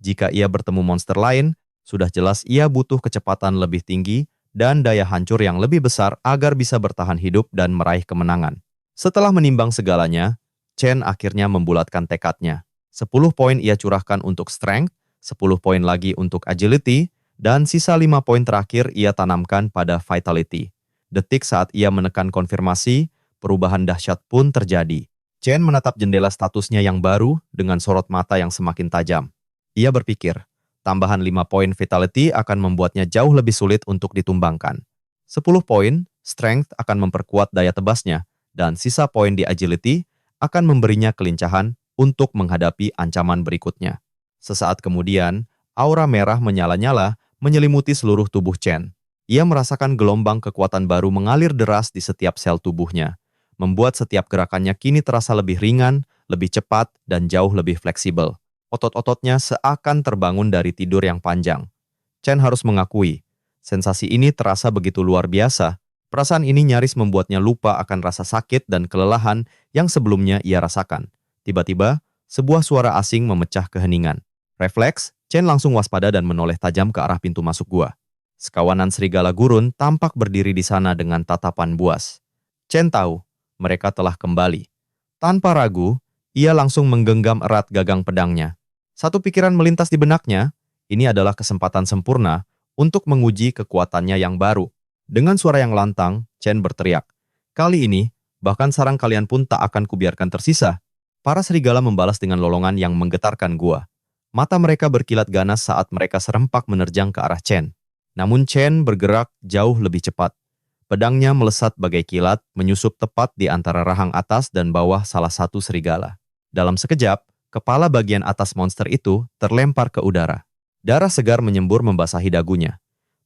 Jika ia bertemu monster lain, sudah jelas ia butuh kecepatan lebih tinggi dan daya hancur yang lebih besar agar bisa bertahan hidup dan meraih kemenangan. Setelah menimbang segalanya, Chen akhirnya membulatkan tekadnya. 10 poin ia curahkan untuk strength, 10 poin lagi untuk agility, dan sisa 5 poin terakhir ia tanamkan pada vitality. Detik saat ia menekan konfirmasi, perubahan dahsyat pun terjadi. Chen menatap jendela statusnya yang baru dengan sorot mata yang semakin tajam. Ia berpikir, tambahan 5 poin vitality akan membuatnya jauh lebih sulit untuk ditumbangkan. 10 poin, strength akan memperkuat daya tebasnya, dan sisa poin di agility akan memberinya kelincahan untuk menghadapi ancaman berikutnya. Sesaat kemudian, aura merah menyala-nyala menyelimuti seluruh tubuh Chen. Ia merasakan gelombang kekuatan baru mengalir deras di setiap sel tubuhnya, membuat setiap gerakannya kini terasa lebih ringan, lebih cepat, dan jauh lebih fleksibel. Otot-ototnya seakan terbangun dari tidur yang panjang. Chen harus mengakui, sensasi ini terasa begitu luar biasa. Perasaan ini nyaris membuatnya lupa akan rasa sakit dan kelelahan yang sebelumnya ia rasakan. Tiba-tiba, sebuah suara asing memecah keheningan. Refleks, Chen langsung waspada dan menoleh tajam ke arah pintu masuk gua. Sekawanan serigala gurun tampak berdiri di sana dengan tatapan buas. Chen tahu, mereka telah kembali. Tanpa ragu, ia langsung menggenggam erat gagang pedangnya. Satu pikiran melintas di benaknya, ini adalah kesempatan sempurna untuk menguji kekuatannya yang baru. Dengan suara yang lantang, Chen berteriak, "Kali ini, bahkan sarang kalian pun tak akan kubiarkan tersisa." Para serigala membalas dengan lolongan yang menggetarkan gua. Mata mereka berkilat ganas saat mereka serempak menerjang ke arah Chen. Namun Chen bergerak jauh lebih cepat. Pedangnya melesat bagai kilat, menyusup tepat di antara rahang atas dan bawah salah satu serigala. Dalam sekejap, kepala bagian atas monster itu terlempar ke udara. Darah segar menyembur membasahi dagunya.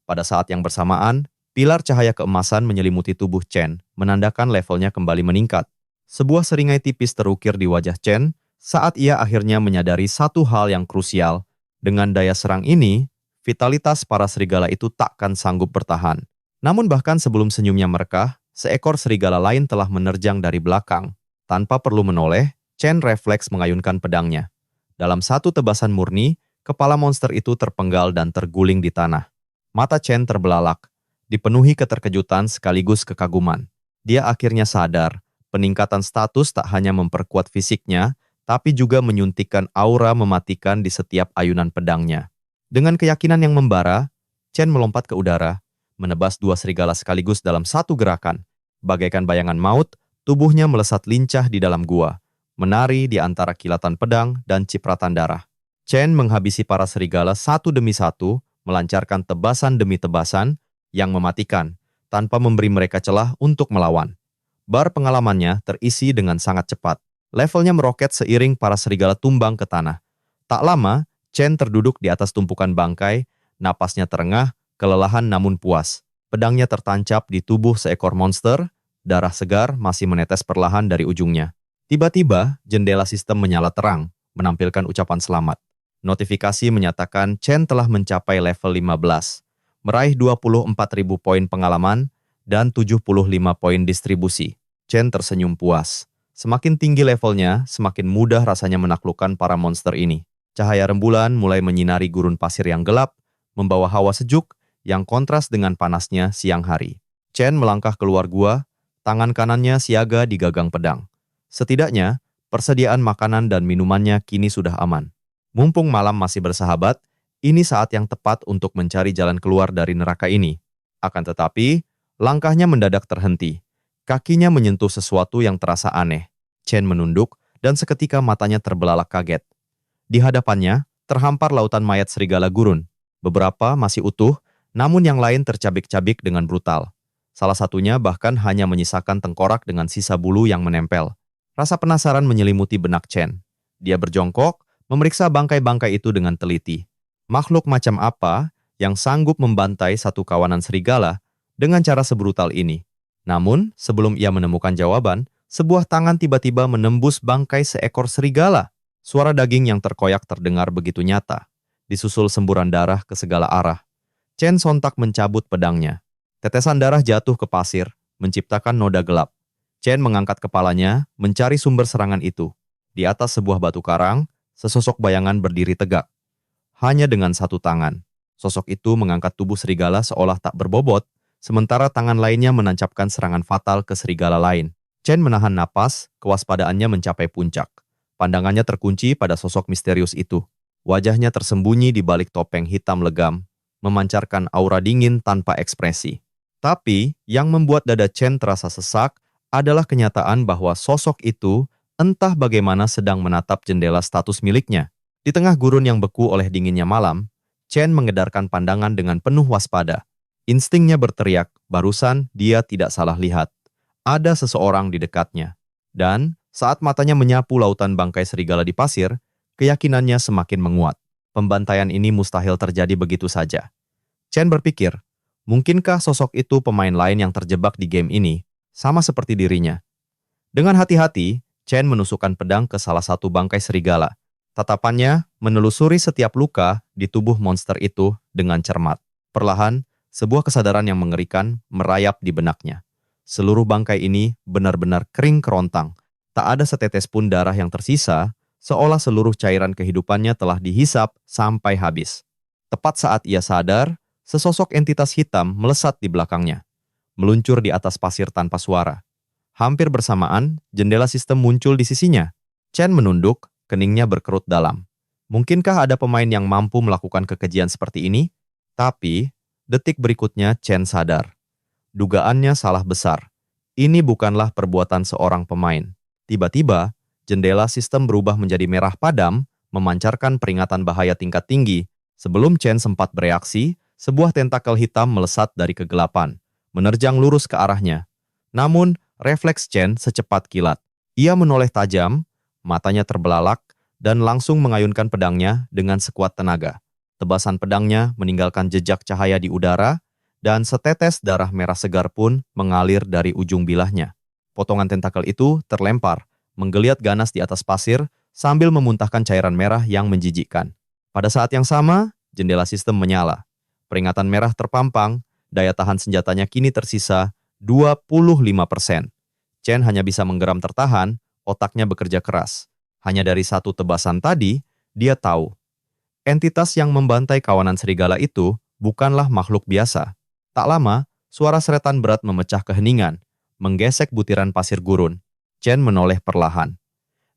Pada saat yang bersamaan, pilar cahaya keemasan menyelimuti tubuh Chen, menandakan levelnya kembali meningkat. Sebuah seringai tipis terukir di wajah Chen saat ia akhirnya menyadari satu hal yang krusial. Dengan daya serang ini, vitalitas para serigala itu takkan sanggup bertahan. Namun bahkan sebelum senyumnya merekah, seekor serigala lain telah menerjang dari belakang. Tanpa perlu menoleh, Chen refleks mengayunkan pedangnya. Dalam satu tebasan murni, kepala monster itu terpenggal dan terguling di tanah. Mata Chen terbelalak, dipenuhi keterkejutan sekaligus kekaguman. Dia akhirnya sadar, peningkatan status tak hanya memperkuat fisiknya, tapi juga menyuntikkan aura mematikan di setiap ayunan pedangnya. Dengan keyakinan yang membara, Chen melompat ke udara, menebas dua serigala sekaligus dalam satu gerakan. Bagaikan bayangan maut, tubuhnya melesat lincah di dalam gua, menari di antara kilatan pedang dan cipratan darah. Chen menghabisi para serigala satu demi satu, melancarkan tebasan demi tebasan yang mematikan, tanpa memberi mereka celah untuk melawan. Bar pengalamannya terisi dengan sangat cepat. Levelnya meroket seiring para serigala tumbang ke tanah. Tak lama, Chen terduduk di atas tumpukan bangkai, napasnya terengah, kelelahan namun puas. Pedangnya tertancap di tubuh seekor monster, darah segar masih menetes perlahan dari ujungnya. Tiba-tiba, jendela sistem menyala terang, menampilkan ucapan selamat. Notifikasi menyatakan Chen telah mencapai level 15, meraih 24.000 poin pengalaman dan 75 poin distribusi. Chen tersenyum puas. Semakin tinggi levelnya, semakin mudah rasanya menaklukkan para monster ini. Cahaya rembulan mulai menyinari gurun pasir yang gelap, membawa hawa sejuk yang kontras dengan panasnya siang hari. Chen melangkah keluar gua, tangan kanannya siaga di gagang pedang. Setidaknya, persediaan makanan dan minumannya kini sudah aman. Mumpung malam masih bersahabat, ini saat yang tepat untuk mencari jalan keluar dari neraka ini. Akan tetapi, langkahnya mendadak terhenti. Kakinya menyentuh sesuatu yang terasa aneh. Chen menunduk dan seketika matanya terbelalak kaget. Di hadapannya, terhampar lautan mayat serigala gurun. Beberapa masih utuh, namun yang lain tercabik-cabik dengan brutal. Salah satunya bahkan hanya menyisakan tengkorak dengan sisa bulu yang menempel. Rasa penasaran menyelimuti benak Chen. Dia berjongkok, memeriksa bangkai-bangkai itu dengan teliti. Makhluk macam apa yang sanggup membantai satu kawanan serigala dengan cara sebrutal ini? Namun, sebelum ia menemukan jawaban, sebuah tangan tiba-tiba menembus bangkai seekor serigala. Suara daging yang terkoyak terdengar begitu nyata, disusul semburan darah ke segala arah. Chen sontak mencabut pedangnya. Tetesan darah jatuh ke pasir, menciptakan noda gelap. Chen mengangkat kepalanya, mencari sumber serangan itu. Di atas sebuah batu karang, sesosok bayangan berdiri tegak. Hanya dengan satu tangan. Sosok itu mengangkat tubuh serigala seolah tak berbobot, sementara tangan lainnya menancapkan serangan fatal ke serigala lain. Chen menahan napas, kewaspadaannya mencapai puncak. Pandangannya terkunci pada sosok misterius itu. Wajahnya tersembunyi di balik topeng hitam legam, memancarkan aura dingin tanpa ekspresi. Tapi, yang membuat dada Chen terasa sesak adalah kenyataan bahwa sosok itu entah bagaimana sedang menatap jendela status miliknya. Di tengah gurun yang beku oleh dinginnya malam, Chen mengedarkan pandangan dengan penuh waspada. Instingnya berteriak, barusan dia tidak salah lihat. Ada seseorang di dekatnya. Dan, saat matanya menyapu lautan bangkai serigala di pasir, keyakinannya semakin menguat. Pembantaian ini mustahil terjadi begitu saja. Chen berpikir, mungkinkah sosok itu pemain lain yang terjebak di game ini, sama seperti dirinya? Dengan hati-hati, Chen menusukkan pedang ke salah satu bangkai serigala. Tatapannya menelusuri setiap luka di tubuh monster itu dengan cermat. Perlahan, sebuah kesadaran yang mengerikan merayap di benaknya. Seluruh bangkai ini benar-benar kering kerontang. Tak ada setetes pun darah yang tersisa, seolah seluruh cairan kehidupannya telah dihisap sampai habis. Tepat saat ia sadar, sesosok entitas hitam melesat di belakangnya, meluncur di atas pasir tanpa suara. Hampir bersamaan, jendela sistem muncul di sisinya. Chen menunduk, keningnya berkerut dalam. Mungkinkah ada pemain yang mampu melakukan kekejian seperti ini? Tapi, detik berikutnya Chen sadar. Dugaannya salah besar. Ini bukanlah perbuatan seorang pemain. Tiba-tiba, jendela sistem berubah menjadi merah padam, memancarkan peringatan bahaya tingkat tinggi. Sebelum Chen sempat bereaksi, sebuah tentakel hitam melesat dari kegelapan, menerjang lurus ke arahnya. Namun, refleks Chen secepat kilat. Ia menoleh tajam, matanya terbelalak, dan langsung mengayunkan pedangnya dengan sekuat tenaga. Tebasan pedangnya meninggalkan jejak cahaya di udara, dan setetes darah merah segar pun mengalir dari ujung bilahnya. Potongan tentakel itu terlempar, menggeliat ganas di atas pasir, sambil memuntahkan cairan merah yang menjijikkan. Pada saat yang sama, jendela sistem menyala. Peringatan merah terpampang, daya tahan senjatanya kini tersisa 25%. Chen hanya bisa menggeram tertahan, otaknya bekerja keras. Hanya dari satu tebasan tadi, dia tahu. Entitas yang membantai kawanan serigala itu bukanlah makhluk biasa. Tak lama, suara seretan berat memecah keheningan, menggesek butiran pasir gurun. Chen menoleh perlahan,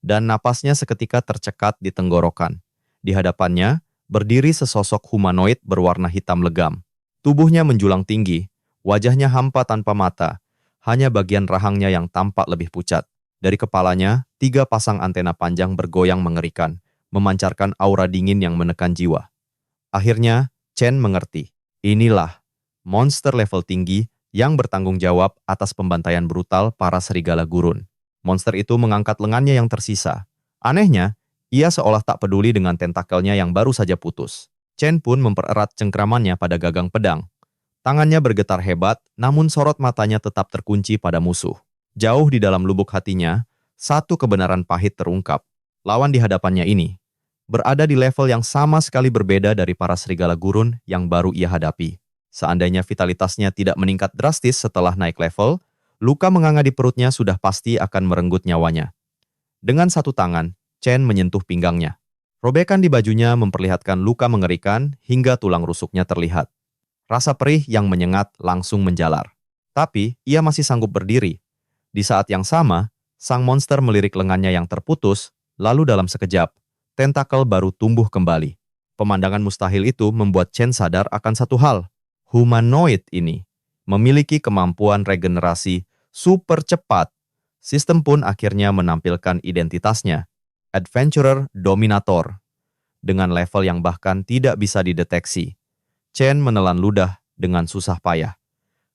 dan napasnya seketika tercekat di tenggorokan. Di hadapannya, berdiri sesosok humanoid berwarna hitam legam. Tubuhnya menjulang tinggi, wajahnya hampa tanpa mata, hanya bagian rahangnya yang tampak lebih pucat. Dari kepalanya, 3 pasang antena panjang bergoyang mengerikan, memancarkan aura dingin yang menekan jiwa. Akhirnya, Chen mengerti. Inilah monster level tinggi yang bertanggung jawab atas pembantaian brutal para serigala gurun. Monster itu mengangkat lengannya yang tersisa. Anehnya, ia seolah tak peduli dengan tentakelnya yang baru saja putus. Chen pun mempererat cengkramannya pada gagang pedang. Tangannya bergetar hebat, namun sorot matanya tetap terkunci pada musuh. Jauh di dalam lubuk hatinya, satu kebenaran pahit terungkap. Lawan di hadapannya ini berada di level yang sama sekali berbeda dari para serigala gurun yang baru ia hadapi. Seandainya vitalitasnya tidak meningkat drastis setelah naik level, luka menganga di perutnya sudah pasti akan merenggut nyawanya. Dengan satu tangan, Chen menyentuh pinggangnya. Robekan di bajunya memperlihatkan luka mengerikan hingga tulang rusuknya terlihat. Rasa perih yang menyengat langsung menjalar. Tapi, ia masih sanggup berdiri. Di saat yang sama, sang monster melirik lengannya yang terputus, lalu dalam sekejap, tentakel baru tumbuh kembali. Pemandangan mustahil itu membuat Chen sadar akan satu hal. Humanoid ini memiliki kemampuan regenerasi super cepat. Sistem pun akhirnya menampilkan identitasnya, Adventurer Dominator, dengan level yang bahkan tidak bisa dideteksi. Chen menelan ludah dengan susah payah.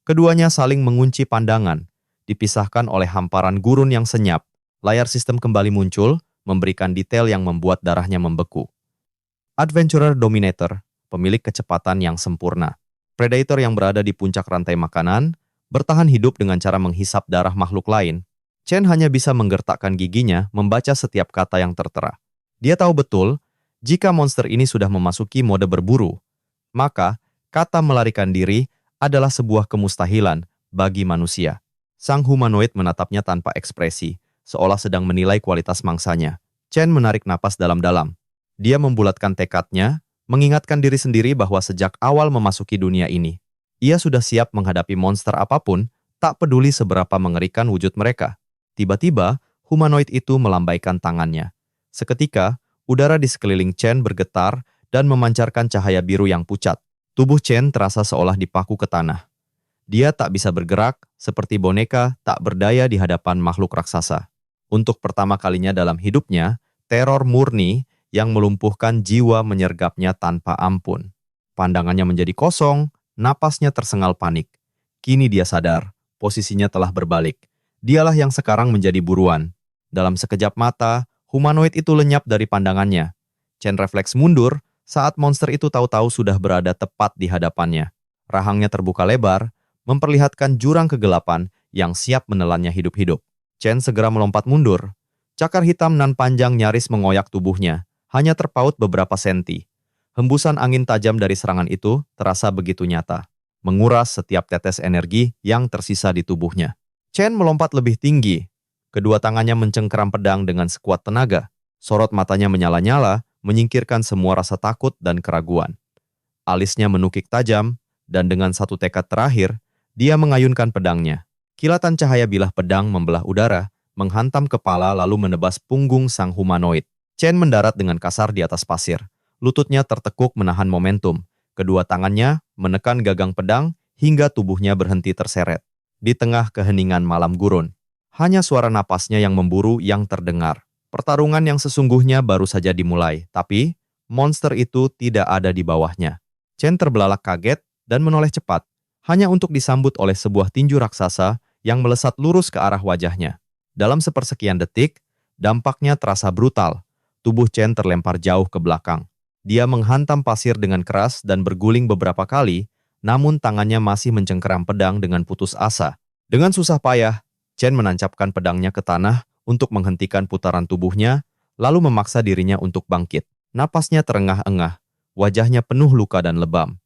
Keduanya saling mengunci pandangan, dipisahkan oleh hamparan gurun yang senyap. Layar sistem kembali muncul, memberikan detail yang membuat darahnya membeku. Adventurer Dominator, pemilik kecepatan yang sempurna. Predator yang berada di puncak rantai makanan, bertahan hidup dengan cara menghisap darah makhluk lain. Chen hanya bisa menggertakkan giginya membaca setiap kata yang tertera. Dia tahu betul, jika monster ini sudah memasuki mode berburu, maka kata melarikan diri adalah sebuah kemustahilan bagi manusia. Sang humanoid menatapnya tanpa ekspresi, seolah sedang menilai kualitas mangsanya. Chen menarik napas dalam-dalam. Dia membulatkan tekadnya, mengingatkan diri sendiri bahwa sejak awal memasuki dunia ini, ia sudah siap menghadapi monster apapun, tak peduli seberapa mengerikan wujud mereka. Tiba-tiba, humanoid itu melambaikan tangannya. Seketika, udara di sekeliling Chen bergetar dan memancarkan cahaya biru yang pucat. Tubuh Chen terasa seolah dipaku ke tanah. Dia tak bisa bergerak, seperti boneka tak berdaya di hadapan makhluk raksasa. Untuk pertama kalinya dalam hidupnya, teror murni yang melumpuhkan jiwa menyergapnya tanpa ampun. Pandangannya menjadi kosong, napasnya tersengal panik. Kini dia sadar, posisinya telah berbalik. Dialah yang sekarang menjadi buruan. Dalam sekejap mata, humanoid itu lenyap dari pandangannya. Chen refleks mundur saat monster itu tahu-tahu sudah berada tepat di hadapannya. Rahangnya terbuka lebar, memperlihatkan jurang kegelapan yang siap menelannya hidup-hidup. Chen segera melompat mundur. Cakar hitam nan panjang nyaris mengoyak tubuhnya, hanya terpaut beberapa senti. Hembusan angin tajam dari serangan itu terasa begitu nyata, menguras setiap tetes energi yang tersisa di tubuhnya. Chen melompat lebih tinggi. Kedua tangannya mencengkeram pedang dengan sekuat tenaga. Sorot matanya menyala-nyala, menyingkirkan semua rasa takut dan keraguan. Alisnya menukik tajam, dan dengan satu tekad terakhir, dia mengayunkan pedangnya. Kilatan cahaya bilah pedang membelah udara, menghantam kepala lalu menebas punggung sang humanoid. Chen mendarat dengan kasar di atas pasir. Lututnya tertekuk menahan momentum. Kedua tangannya menekan gagang pedang hingga tubuhnya berhenti terseret. Di tengah keheningan malam gurun, hanya suara napasnya yang memburu yang terdengar. Pertarungan yang sesungguhnya baru saja dimulai, tapi monster itu tidak ada di bawahnya. Chen terbelalak kaget dan menoleh cepat, hanya untuk disambut oleh sebuah tinju raksasa yang melesat lurus ke arah wajahnya. Dalam sepersekian detik, dampaknya terasa brutal. Tubuh Chen terlempar jauh ke belakang. Dia menghantam pasir dengan keras dan berguling beberapa kali, namun tangannya masih mencengkeram pedang dengan putus asa. Dengan susah payah, Chen menancapkan pedangnya ke tanah untuk menghentikan putaran tubuhnya, lalu memaksa dirinya untuk bangkit. Napasnya terengah-engah, wajahnya penuh luka dan lebam.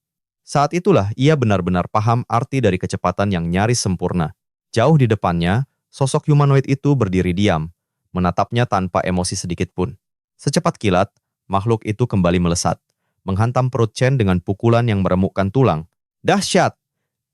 Saat itulah ia benar-benar paham arti dari kecepatan yang nyaris sempurna. Jauh di depannya, sosok humanoid itu berdiri diam, menatapnya tanpa emosi sedikit pun. Secepat kilat, makhluk itu kembali melesat, menghantam perut Chen dengan pukulan yang meremukkan tulang. Dahsyat!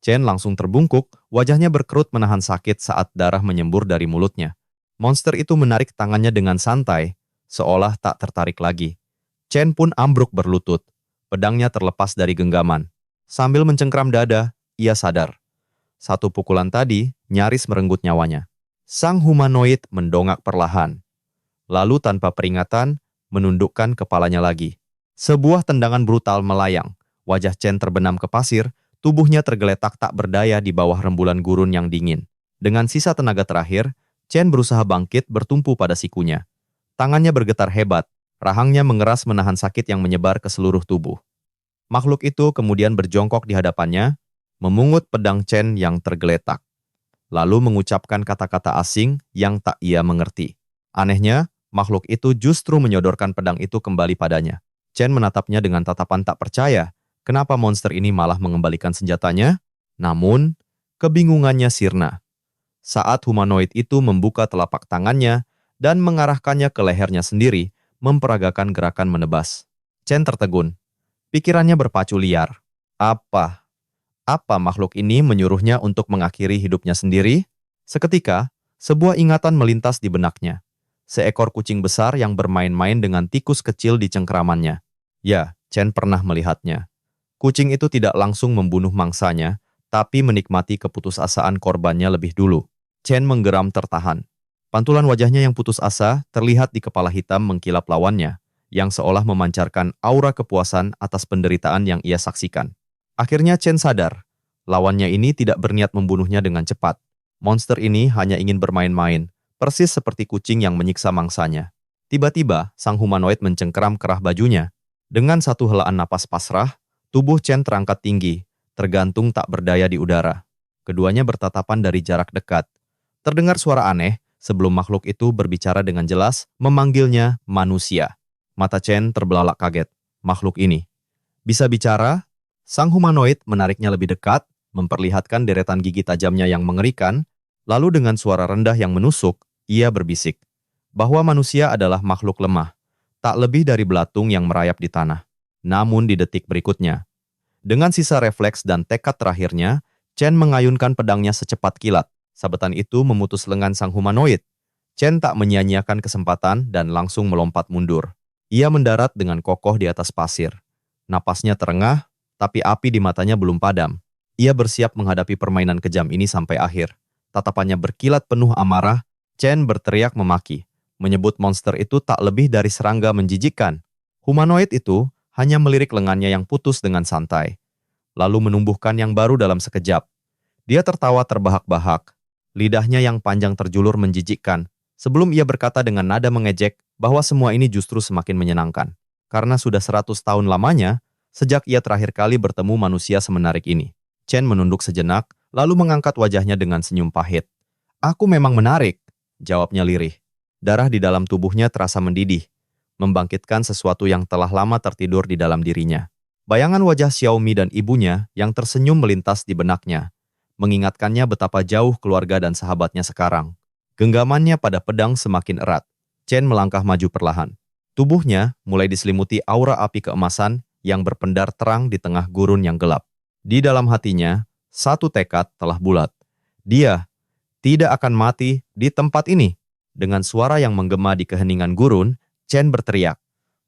Chen langsung terbungkuk, wajahnya berkerut menahan sakit saat darah menyembur dari mulutnya. Monster itu menarik tangannya dengan santai, seolah tak tertarik lagi. Chen pun ambruk berlutut, pedangnya terlepas dari genggaman. Sambil mencengkram dada, ia sadar. Satu pukulan tadi nyaris merenggut nyawanya. Sang humanoid mendongak perlahan. Lalu tanpa peringatan, menundukkan kepalanya lagi. Sebuah tendangan brutal melayang. Wajah Chen terbenam ke pasir, tubuhnya tergeletak tak berdaya di bawah rembulan gurun yang dingin. Dengan sisa tenaga terakhir, Chen berusaha bangkit bertumpu pada sikunya. Tangannya bergetar hebat, rahangnya mengeras menahan sakit yang menyebar ke seluruh tubuh. Makhluk itu kemudian berjongkok di hadapannya, memungut pedang Chen yang tergeletak. Lalu mengucapkan kata-kata asing yang tak ia mengerti. Anehnya, makhluk itu justru menyodorkan pedang itu kembali padanya. Chen menatapnya dengan tatapan tak percaya. Kenapa monster ini malah mengembalikan senjatanya? Namun, kebingungannya sirna saat humanoid itu membuka telapak tangannya dan mengarahkannya ke lehernya sendiri, memperagakan gerakan menebas. Chen tertegun. Pikirannya berpacu liar. Apa makhluk ini menyuruhnya untuk mengakhiri hidupnya sendiri? Seketika, sebuah ingatan melintas di benaknya. Seekor kucing besar yang bermain-main dengan tikus kecil di cengkeramannya. Ya, Chen pernah melihatnya. Kucing itu tidak langsung membunuh mangsanya, tapi menikmati keputusasaan korbannya lebih dulu. Chen menggeram tertahan. Pantulan wajahnya yang putus asa terlihat di kepala hitam mengkilap lawannya, yang seolah memancarkan aura kepuasan atas penderitaan yang ia saksikan. Akhirnya Chen sadar, lawannya ini tidak berniat membunuhnya dengan cepat. Monster ini hanya ingin bermain-main, persis seperti kucing yang menyiksa mangsanya. Tiba-tiba, sang humanoid mencengkeram kerah bajunya. Dengan satu helaan napas pasrah, tubuh Chen terangkat tinggi, tergantung tak berdaya di udara. Keduanya bertatapan dari jarak dekat. Terdengar suara aneh, sebelum makhluk itu berbicara dengan jelas, memanggilnya manusia. Mata Chen terbelalak kaget. Makhluk ini bisa bicara? Sang humanoid menariknya lebih dekat, memperlihatkan deretan gigi tajamnya yang mengerikan, lalu dengan suara rendah yang menusuk, ia berbisik bahwa manusia adalah makhluk lemah, tak lebih dari belatung yang merayap di tanah. Namun di detik berikutnya, dengan sisa refleks dan tekad terakhirnya, Chen mengayunkan pedangnya secepat kilat. Sabetan itu memutus lengan sang humanoid, Chen tak menyia-nyiakan kesempatan dan langsung melompat mundur. Ia mendarat dengan kokoh di atas pasir. Napasnya terengah, tapi api di matanya belum padam. Ia bersiap menghadapi permainan kejam ini sampai akhir. Tatapannya berkilat penuh amarah. Chen berteriak memaki, menyebut monster itu tak lebih dari serangga menjijikkan. Humanoid itu hanya melirik lengannya yang putus dengan santai, lalu menumbuhkan yang baru dalam sekejap. Dia tertawa terbahak-bahak, lidahnya yang panjang terjulur menjijikkan, sebelum ia berkata dengan nada mengejek bahwa semua ini justru semakin menyenangkan. Karena sudah 100 tahun lamanya, sejak ia terakhir kali bertemu manusia semenarik ini. Chen menunduk sejenak, lalu mengangkat wajahnya dengan senyum pahit. "Aku memang menarik," jawabnya lirih. Darah di dalam tubuhnya terasa mendidih, membangkitkan sesuatu yang telah lama tertidur di dalam dirinya. Bayangan wajah Xiaomi dan ibunya yang tersenyum melintas di benaknya, mengingatkannya betapa jauh keluarga dan sahabatnya sekarang. Genggamannya pada pedang semakin erat. Chen melangkah maju perlahan. Tubuhnya mulai diselimuti aura api keemasan yang berpendar terang di tengah gurun yang gelap. Di dalam hatinya, satu tekad telah bulat. Dia tidak akan mati di tempat ini. Dengan suara yang menggema di keheningan gurun, Chen berteriak,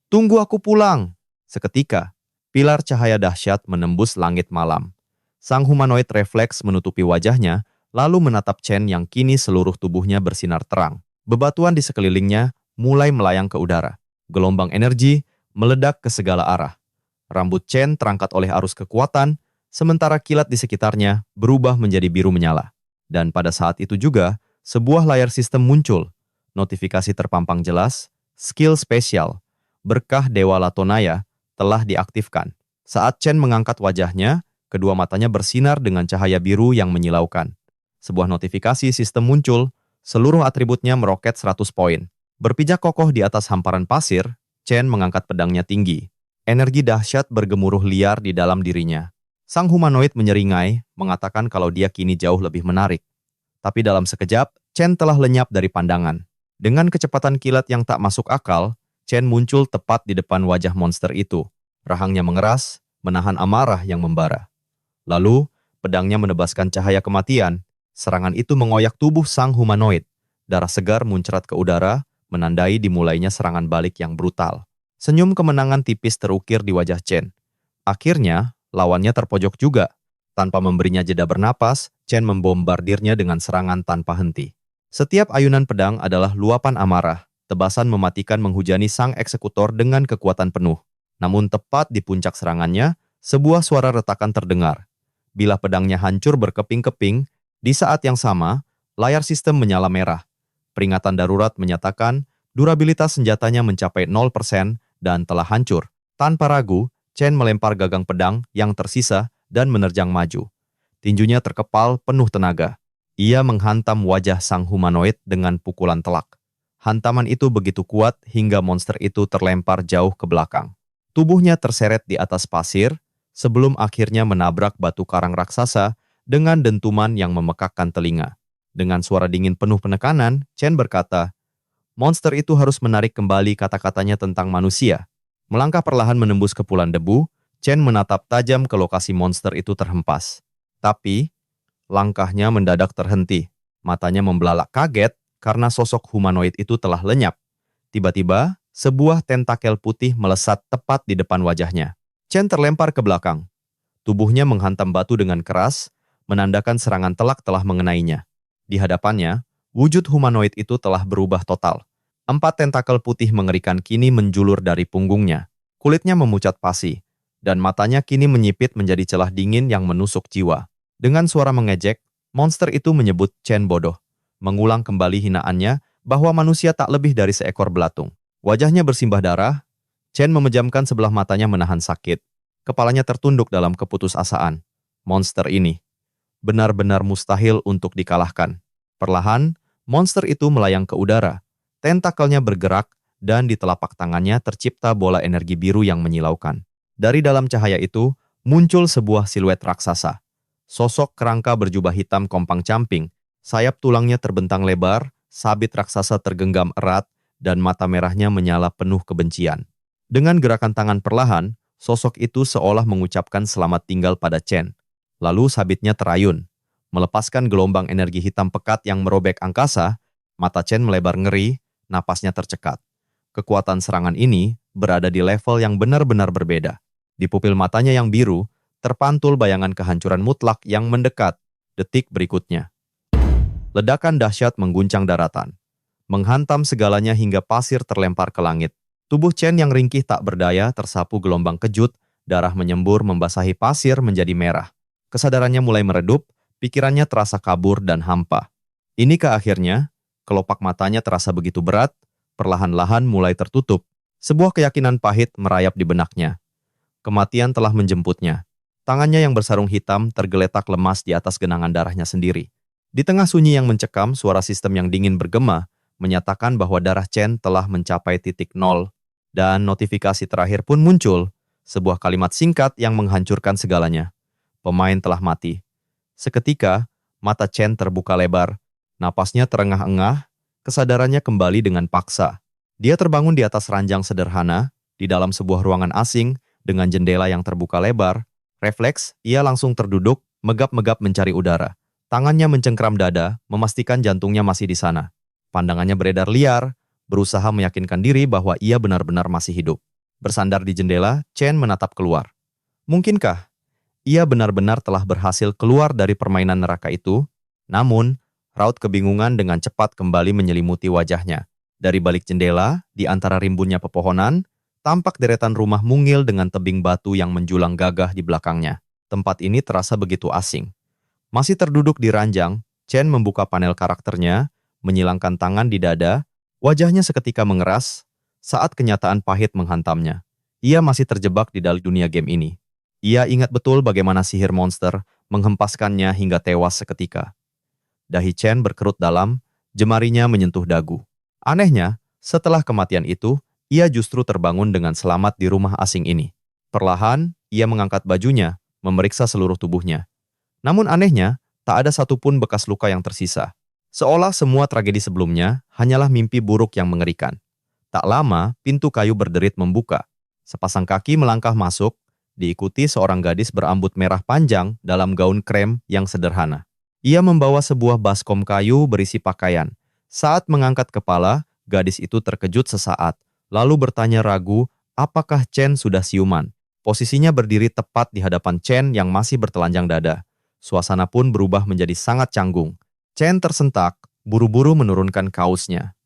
"Tunggu aku pulang!" Seketika, pilar cahaya dahsyat menembus langit malam. Sang humanoid refleks menutupi wajahnya, lalu menatap Chen yang kini seluruh tubuhnya bersinar terang. Bebatuan di sekelilingnya mulai melayang ke udara. Gelombang energi meledak ke segala arah. Rambut Chen terangkat oleh arus kekuatan, sementara kilat di sekitarnya berubah menjadi biru menyala. Dan pada saat itu juga, sebuah layar sistem muncul. Notifikasi terpampang jelas, skill spesial, berkah Dewa Latonaya, telah diaktifkan. Saat Chen mengangkat wajahnya, kedua matanya bersinar dengan cahaya biru yang menyilaukan. Sebuah notifikasi sistem muncul, seluruh atributnya meroket 100 poin. Berpijak kokoh di atas hamparan pasir, Chen mengangkat pedangnya tinggi. Energi dahsyat bergemuruh liar di dalam dirinya. Sang humanoid menyeringai, mengatakan kalau dia kini jauh lebih menarik. Tapi dalam sekejap, Chen telah lenyap dari pandangan. Dengan kecepatan kilat yang tak masuk akal, Chen muncul tepat di depan wajah monster itu. Rahangnya mengeras, menahan amarah yang membara. Lalu, pedangnya menebaskan cahaya kematian. Serangan itu mengoyak tubuh sang humanoid. Darah segar muncrat ke udara, menandai dimulainya serangan balik yang brutal. Senyum kemenangan tipis terukir di wajah Chen. Akhirnya, lawannya terpojok juga. Tanpa memberinya jeda bernapas, Chen membombardirnya dengan serangan tanpa henti. Setiap ayunan pedang adalah luapan amarah, tebasan mematikan menghujani sang eksekutor dengan kekuatan penuh. Namun tepat di puncak serangannya, sebuah suara retakan terdengar. Bilah pedangnya hancur berkeping-keping, di saat yang sama, layar sistem menyala merah. Peringatan darurat menyatakan durabilitas senjatanya mencapai 0% dan telah hancur. Tanpa ragu, Chen melempar gagang pedang yang tersisa dan menerjang maju. Tinjunya terkepal penuh tenaga. Ia menghantam wajah sang humanoid dengan pukulan telak. Hantaman itu begitu kuat hingga monster itu terlempar jauh ke belakang. Tubuhnya terseret di atas pasir, sebelum akhirnya menabrak batu karang raksasa dengan dentuman yang memekakkan telinga. Dengan suara dingin penuh penekanan, Chen berkata, monster itu harus menarik kembali kata-katanya tentang manusia. Melangkah perlahan menembus kepulan debu, Chen menatap tajam ke lokasi monster itu terhempas. Tapi, langkahnya mendadak terhenti. Matanya membelalak kaget karena sosok humanoid itu telah lenyap. Tiba-tiba, sebuah tentakel putih melesat tepat di depan wajahnya. Chen terlempar ke belakang. Tubuhnya menghantam batu dengan keras, menandakan serangan telak telah mengenainya. Di hadapannya, wujud humanoid itu telah berubah total. 4 tentakel putih mengerikan kini menjulur dari punggungnya. Kulitnya memucat pasi, dan matanya kini menyipit menjadi celah dingin yang menusuk jiwa. Dengan suara mengejek, monster itu menyebut Chen bodoh, mengulang kembali hinaannya bahwa manusia tak lebih dari seekor belatung. Wajahnya bersimbah darah, Chen memejamkan sebelah matanya menahan sakit. Kepalanya tertunduk dalam keputusasaan. Monster ini benar-benar mustahil untuk dikalahkan. Perlahan, monster itu melayang ke udara. Tentakelnya bergerak, dan di telapak tangannya tercipta bola energi biru yang menyilaukan. Dari dalam cahaya itu, muncul sebuah siluet raksasa. Sosok kerangka berjubah hitam kompang-camping, sayap tulangnya terbentang lebar, sabit raksasa tergenggam erat, dan mata merahnya menyala penuh kebencian. Dengan gerakan tangan perlahan, sosok itu seolah mengucapkan selamat tinggal pada Chen. Lalu sabitnya terayun, melepaskan gelombang energi hitam pekat yang merobek angkasa, Mata Chen melebar ngeri, napasnya tercekat. Kekuatan serangan ini berada di level yang benar-benar berbeda. Di pupil matanya yang biru, terpantul bayangan kehancuran mutlak yang mendekat. Detik berikutnya, ledakan dahsyat mengguncang daratan, menghantam segalanya hingga pasir terlempar ke langit. Tubuh Chen yang ringkih tak berdaya tersapu gelombang kejut, darah menyembur membasahi pasir menjadi merah. Kesadarannya mulai meredup, pikirannya terasa kabur dan hampa. Inikah akhirnya, kelopak matanya terasa begitu berat, perlahan-lahan mulai tertutup. Sebuah keyakinan pahit merayap di benaknya. Kematian telah menjemputnya. Tangannya yang bersarung hitam tergeletak lemas di atas genangan darahnya sendiri. Di tengah sunyi yang mencekam, suara sistem yang dingin bergema, menyatakan bahwa darah Chen telah mencapai titik nol, dan notifikasi terakhir pun muncul, sebuah kalimat singkat yang menghancurkan segalanya. Pemain telah mati. Seketika, mata Chen terbuka lebar, napasnya terengah-engah, kesadarannya kembali dengan paksa. Dia terbangun di atas ranjang sederhana, di dalam sebuah ruangan asing, dengan jendela yang terbuka lebar. Refleks, ia langsung terduduk, megap-megap mencari udara. Tangannya mencengkram dada, memastikan jantungnya masih di sana. Pandangannya beredar liar, berusaha meyakinkan diri bahwa ia benar-benar masih hidup. Bersandar di jendela, Chen menatap keluar. Mungkinkah ia benar-benar telah berhasil keluar dari permainan neraka itu? Namun, raut kebingungan dengan cepat kembali menyelimuti wajahnya. Dari balik jendela, di antara rimbunnya pepohonan, tampak deretan rumah mungil dengan tebing batu yang menjulang gagah di belakangnya. Tempat ini terasa begitu asing. Masih terduduk di ranjang, Chen membuka panel karakternya, menyilangkan tangan di dada, wajahnya seketika mengeras saat kenyataan pahit menghantamnya. Ia masih terjebak di dalam dunia game ini. Ia ingat betul bagaimana sihir monster menghempaskannya hingga tewas seketika. Dahi Chen berkerut dalam, jemarinya menyentuh dagu. Anehnya, setelah kematian itu, ia justru terbangun dengan selamat di rumah asing ini. Perlahan, ia mengangkat bajunya, memeriksa seluruh tubuhnya. Namun anehnya, tak ada satupun bekas luka yang tersisa. Seolah semua tragedi sebelumnya hanyalah mimpi buruk yang mengerikan. Tak lama, pintu kayu berderit membuka. Sepasang kaki melangkah masuk, diikuti seorang gadis berambut merah panjang dalam gaun krem yang sederhana. Ia membawa sebuah baskom kayu berisi pakaian. Saat mengangkat kepala, gadis itu terkejut sesaat, lalu bertanya ragu, apakah Chen sudah siuman? Posisinya berdiri tepat di hadapan Chen yang masih bertelanjang dada. Suasana pun berubah menjadi sangat canggung. Chen tersentak, buru-buru menurunkan kaosnya.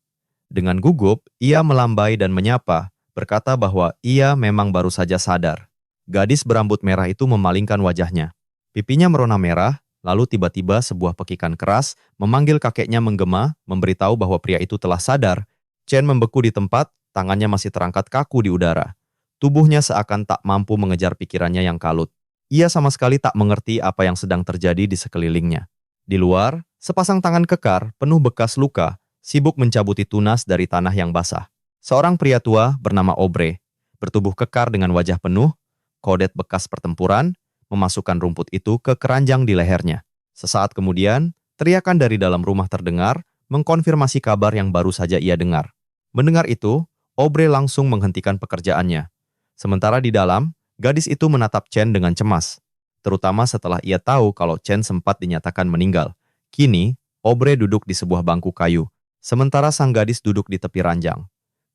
Dengan gugup, ia melambai dan menyapa, berkata bahwa ia memang baru saja sadar. Gadis berambut merah itu memalingkan wajahnya. Pipinya merona merah, lalu tiba-tiba sebuah pekikan keras memanggil kakeknya menggema, memberitahu bahwa pria itu telah sadar. Chen membeku di tempat, tangannya masih terangkat kaku di udara. Tubuhnya seakan tak mampu mengejar pikirannya yang kalut. Ia sama sekali tak mengerti apa yang sedang terjadi di sekelilingnya. Di luar, sepasang tangan kekar, penuh bekas luka, sibuk mencabuti tunas dari tanah yang basah. Seorang pria tua bernama Aubrey, bertubuh kekar dengan wajah penuh, kodet bekas pertempuran, memasukkan rumput itu ke keranjang di lehernya. Sesaat kemudian, teriakan dari dalam rumah terdengar, mengkonfirmasi kabar yang baru saja ia dengar. Mendengar itu, Aubrey langsung menghentikan pekerjaannya. Sementara di dalam, gadis itu menatap Chen dengan cemas, terutama setelah ia tahu kalau Chen sempat dinyatakan meninggal. Kini, Aubrey duduk di sebuah bangku kayu, sementara sang gadis duduk di tepi ranjang.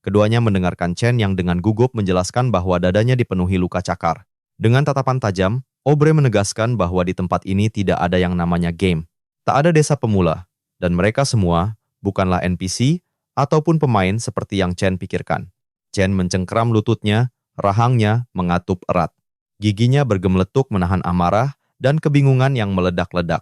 Keduanya mendengarkan Chen yang dengan gugup menjelaskan bahwa dadanya dipenuhi luka cakar. Dengan tatapan tajam, Aubrey menegaskan bahwa di tempat ini tidak ada yang namanya game. Tak ada desa pemula, dan mereka semua bukanlah NPC ataupun pemain seperti yang Chen pikirkan. Chen mencengkeram lututnya, rahangnya mengatup erat. Giginya bergemeletuk menahan amarah dan kebingungan yang meledak-ledak.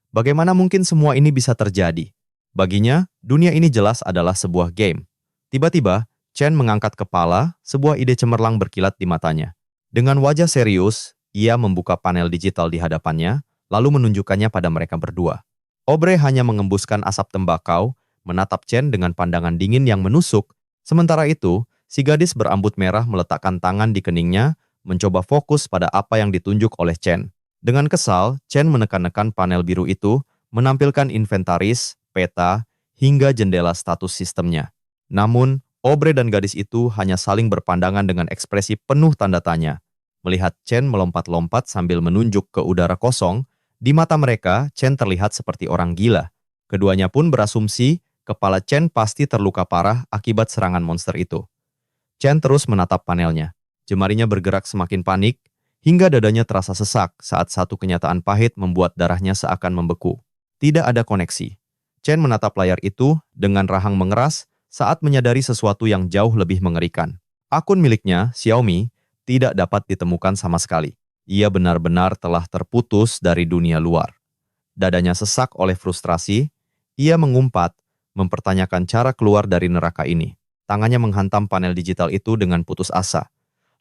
Bagaimana mungkin semua ini bisa terjadi? Baginya, dunia ini jelas adalah sebuah game. Tiba-tiba, Chen mengangkat kepala, sebuah ide cemerlang berkilat di matanya. Dengan wajah serius, ia membuka panel digital di hadapannya, lalu menunjukkannya pada mereka berdua. Aubrey hanya mengembuskan asap tembakau, menatap Chen dengan pandangan dingin yang menusuk. Sementara itu, si gadis berambut merah meletakkan tangan di keningnya, mencoba fokus pada apa yang ditunjuk oleh Chen. Dengan kesal, Chen menekan-nekan panel biru itu, menampilkan inventaris, peta, hingga jendela status sistemnya. Namun, Aubrey dan gadis itu hanya saling berpandangan dengan ekspresi penuh tanda tanya. Melihat Chen melompat-lompat sambil menunjuk ke udara kosong, di mata mereka, Chen terlihat seperti orang gila. Keduanya pun berasumsi kepala Chen pasti terluka parah akibat serangan monster itu. Chen terus menatap panelnya. Jemarinya bergerak semakin panik, hingga dadanya terasa sesak saat satu kenyataan pahit membuat darahnya seakan membeku. Tidak ada koneksi. Chen menatap layar itu dengan rahang mengeras saat menyadari sesuatu yang jauh lebih mengerikan. Akun miliknya, Xiaomi, tidak dapat ditemukan sama sekali. Ia benar-benar telah terputus dari dunia luar. Dadanya sesak oleh frustrasi, ia mengumpat, mempertanyakan cara keluar dari neraka ini. Tangannya menghantam panel digital itu dengan putus asa.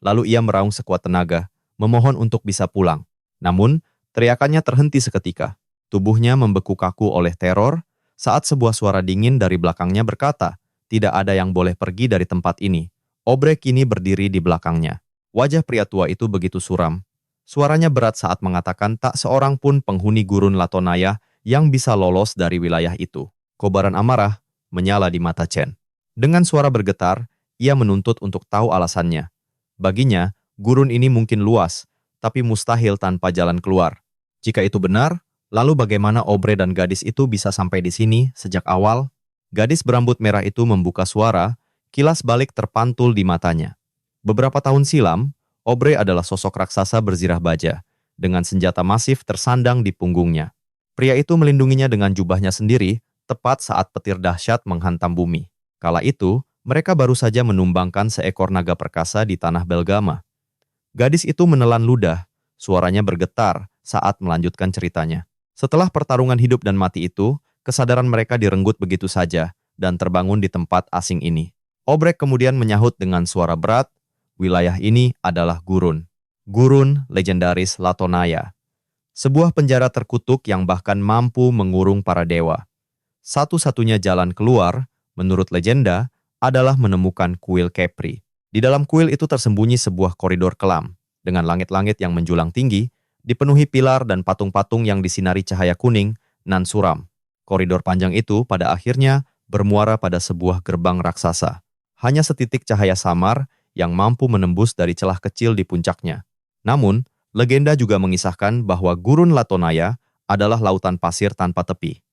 Lalu ia meraung sekuat tenaga, memohon untuk bisa pulang. Namun, teriakannya terhenti seketika. Tubuhnya membeku kaku oleh teror saat sebuah suara dingin dari belakangnya berkata, "Tidak ada yang boleh pergi dari tempat ini." Obre kini berdiri di belakangnya. Wajah pria tua itu begitu suram. Suaranya berat saat mengatakan tak seorang pun penghuni gurun Latonaya yang bisa lolos dari wilayah itu. Kobaran amarah menyala di mata Chen. Dengan suara bergetar, ia menuntut untuk tahu alasannya. Baginya, gurun ini mungkin luas, tapi mustahil tanpa jalan keluar. Jika itu benar, lalu bagaimana Obre dan gadis itu bisa sampai di sini sejak awal? Gadis berambut merah itu membuka suara, kilas balik terpantul di matanya. Beberapa tahun silam, Obre adalah sosok raksasa berzirah baja, dengan senjata masif tersandang di punggungnya. Pria itu melindunginya dengan jubahnya sendiri, tepat saat petir dahsyat menghantam bumi. Kala itu, mereka baru saja menumbangkan seekor naga perkasa di tanah Belgama. Gadis itu menelan ludah, suaranya bergetar saat melanjutkan ceritanya. Setelah pertarungan hidup dan mati itu, kesadaran mereka direnggut begitu saja dan terbangun di tempat asing ini. Obrek kemudian menyahut dengan suara berat, wilayah ini adalah gurun. Gurun legendaris Latonaya. Sebuah penjara terkutuk yang bahkan mampu mengurung para dewa. Satu-satunya jalan keluar, menurut legenda, adalah menemukan kuil Kepri. Di dalam kuil itu tersembunyi sebuah koridor kelam, dengan langit-langit yang menjulang tinggi, dipenuhi pilar dan patung-patung yang disinari cahaya kuning, nan suram. Koridor panjang itu pada akhirnya bermuara pada sebuah gerbang raksasa. Hanya setitik cahaya samar yang mampu menembus dari celah kecil di puncaknya. Namun, legenda juga mengisahkan bahwa gurun Latonaya adalah lautan pasir tanpa tepi.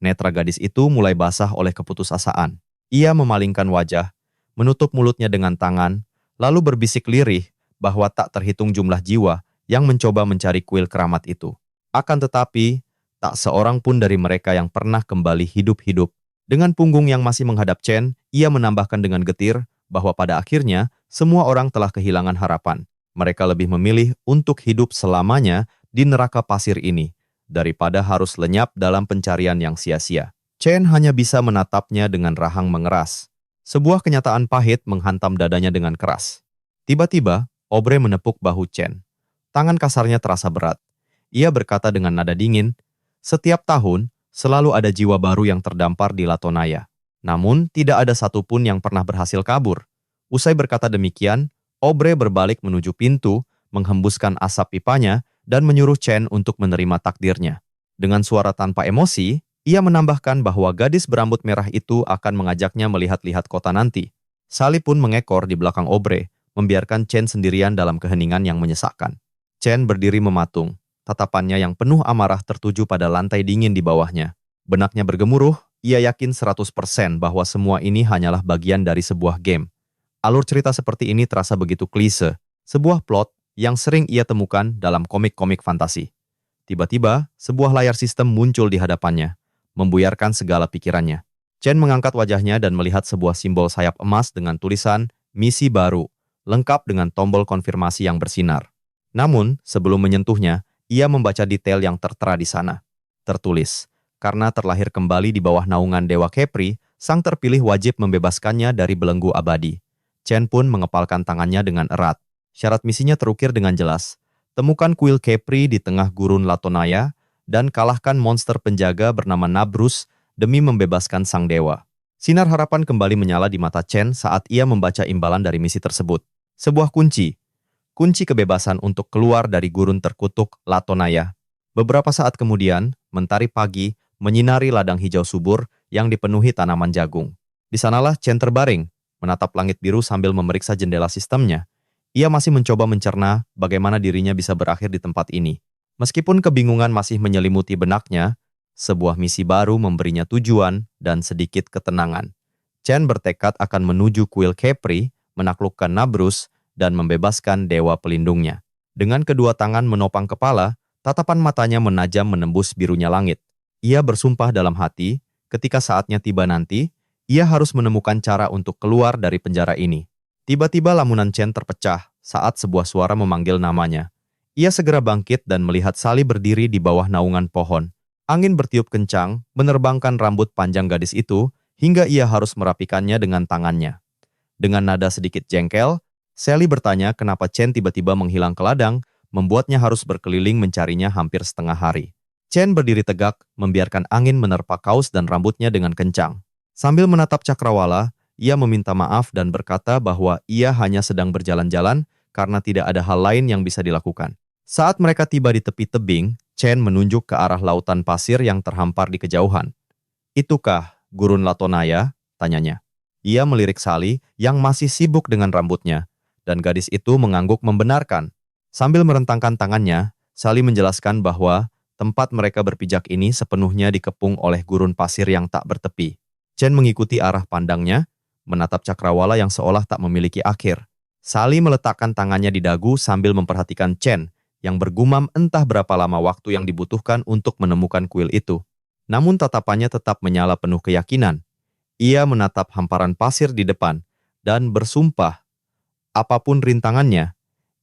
Netra gadis itu mulai basah oleh keputusasaan. Ia memalingkan wajah, menutup mulutnya dengan tangan, lalu berbisik lirih bahwa tak terhitung jumlah jiwa yang mencoba mencari kuil keramat itu. Akan tetapi, tak seorang pun dari mereka yang pernah kembali hidup-hidup. Dengan punggung yang masih menghadap Chen, ia menambahkan dengan getir bahwa pada akhirnya semua orang telah kehilangan harapan. Mereka lebih memilih untuk hidup selamanya di neraka pasir ini, daripada harus lenyap dalam pencarian yang sia-sia. Chen hanya bisa menatapnya dengan rahang mengeras. Sebuah kenyataan pahit menghantam dadanya dengan keras. Tiba-tiba, Obre menepuk bahu Chen. Tangan kasarnya terasa berat. Ia berkata dengan nada dingin, "Setiap tahun, selalu ada jiwa baru yang terdampar di Latonaya. Namun, tidak ada satupun yang pernah berhasil kabur." Usai berkata demikian, Obre berbalik menuju pintu, menghembuskan asap pipanya, dan menyuruh Chen untuk menerima takdirnya. Dengan suara tanpa emosi, ia menambahkan bahwa gadis berambut merah itu akan mengajaknya melihat-lihat kota nanti. Sali pun mengekor di belakang Obre, membiarkan Chen sendirian dalam keheningan yang menyesakkan. Chen berdiri mematung, tatapannya yang penuh amarah tertuju pada lantai dingin di bawahnya. Benaknya bergemuruh, ia yakin 100% bahwa semua ini hanyalah bagian dari sebuah game. Alur cerita seperti ini terasa begitu klise, sebuah plot yang sering ia temukan dalam komik-komik fantasi. Tiba-tiba, sebuah layar sistem muncul di hadapannya, membuyarkan segala pikirannya. Chen mengangkat wajahnya dan melihat sebuah simbol sayap emas dengan tulisan "Misi Baru", lengkap dengan tombol konfirmasi yang bersinar. Namun, sebelum menyentuhnya, ia membaca detail yang tertera di sana. Tertulis, karena terlahir kembali di bawah naungan Dewa Kepri, sang terpilih wajib membebaskannya dari belenggu abadi. Chen pun mengepalkan tangannya dengan erat. Syarat misinya terukir dengan jelas. Temukan kuil Kepri di tengah gurun Latonaya dan kalahkan monster penjaga bernama Nabrus demi membebaskan sang dewa. Sinar harapan kembali menyala di mata Chen saat ia membaca imbalan dari misi tersebut. Sebuah kunci kebebasan untuk keluar dari gurun terkutuk Latonaya. Beberapa saat kemudian, mentari pagi menyinari ladang hijau subur yang dipenuhi tanaman jagung. Di sanalah Chen terbaring, menatap langit biru sambil memeriksa jendela sistemnya. Ia masih mencoba mencerna bagaimana dirinya bisa berakhir di tempat ini. Meskipun kebingungan masih menyelimuti benaknya, Sebuah misi baru memberinya tujuan dan sedikit ketenangan. Chen bertekad akan menuju kuil Kepri, menaklukkan Nabrus, dan membebaskan dewa pelindungnya. Dengan kedua tangan menopang kepala, tatapan matanya menajam menembus birunya langit. Ia bersumpah dalam hati, ketika saatnya tiba nanti, ia harus menemukan cara untuk keluar dari penjara ini. Tiba-tiba lamunan Chen terpecah saat sebuah suara memanggil namanya. Ia segera bangkit dan melihat Sally berdiri di bawah naungan pohon. Angin bertiup kencang, menerbangkan rambut panjang gadis itu, hingga ia harus merapikannya dengan tangannya. Dengan nada sedikit jengkel, Sally bertanya kenapa Chen tiba-tiba menghilang ke ladang, membuatnya harus berkeliling mencarinya hampir setengah hari. Chen berdiri tegak, membiarkan angin menerpa kaus dan rambutnya dengan kencang. Sambil menatap cakrawala, ia meminta maaf dan berkata bahwa ia hanya sedang berjalan-jalan karena tidak ada hal lain yang bisa dilakukan. Saat mereka tiba di tepi tebing, Chen menunjuk ke arah lautan pasir yang terhampar di kejauhan. "Itukah Gurun Latonaya?" tanyanya. Ia melirik Sally yang masih sibuk dengan rambutnya, dan gadis itu mengangguk membenarkan. Sambil merentangkan tangannya, Sally menjelaskan bahwa tempat mereka berpijak ini sepenuhnya dikepung oleh gurun pasir yang tak bertepi. Chen mengikuti arah pandangnya, menatap cakrawala yang seolah tak memiliki akhir. Sally meletakkan tangannya di dagu sambil memperhatikan Chen, yang bergumam entah berapa lama waktu yang dibutuhkan untuk menemukan kuil itu. Namun tatapannya tetap menyala penuh keyakinan. Ia menatap hamparan pasir di depan, dan bersumpah, apapun rintangannya,